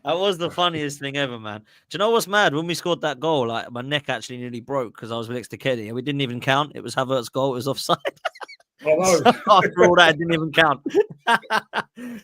That was the funniest thing ever, man. Do you know what's mad? When we scored that goal, like my neck actually nearly broke because I was next to Kenny, and we didn't even count. It was Havertz's goal. It was offside. So after all that, it didn't even count.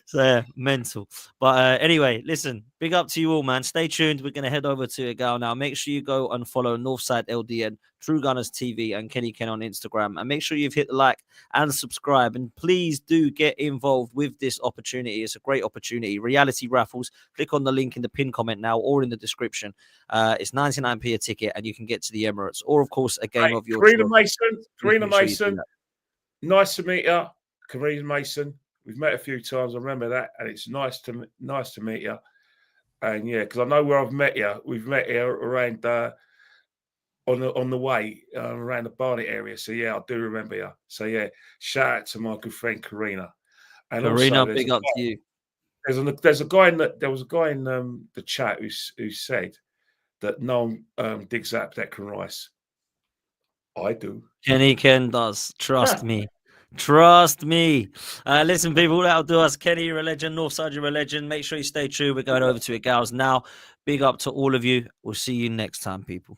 So yeah, mental. But anyway, listen, big up to you all, man. Stay tuned. We're going to head over to Egal now. Make sure you go and follow Northside LDN, True Gunners TV, and Kenny Ken on Instagram. And make sure you've hit the like and subscribe. And please do get involved with this opportunity. It's a great opportunity. Reality raffles. Click on the link in the pin comment now or in the description. It's 99p a ticket, and you can get to the Emirates. Or, of course, a game of your choice. Karina Mason. Nice to meet you, Karina Mason. We've met a few times. I remember that, and it's nice to meet you. And yeah, because I know where I've met you. We've met you around on the way around the Barnet area. So yeah, I do remember you. So yeah, shout out to my good friend Karina. And Karina, also, big up to you. There was a guy in the chat who said that no one digs up Declan Rice. I do. Kenny Ken does. Trust me. Trust me. Listen, people, that'll do us. Kenny, you're a legend. Northside, you're a legend. Make sure you stay true. We're going over to Egal's now. Big up to all of you. We'll see you next time, people.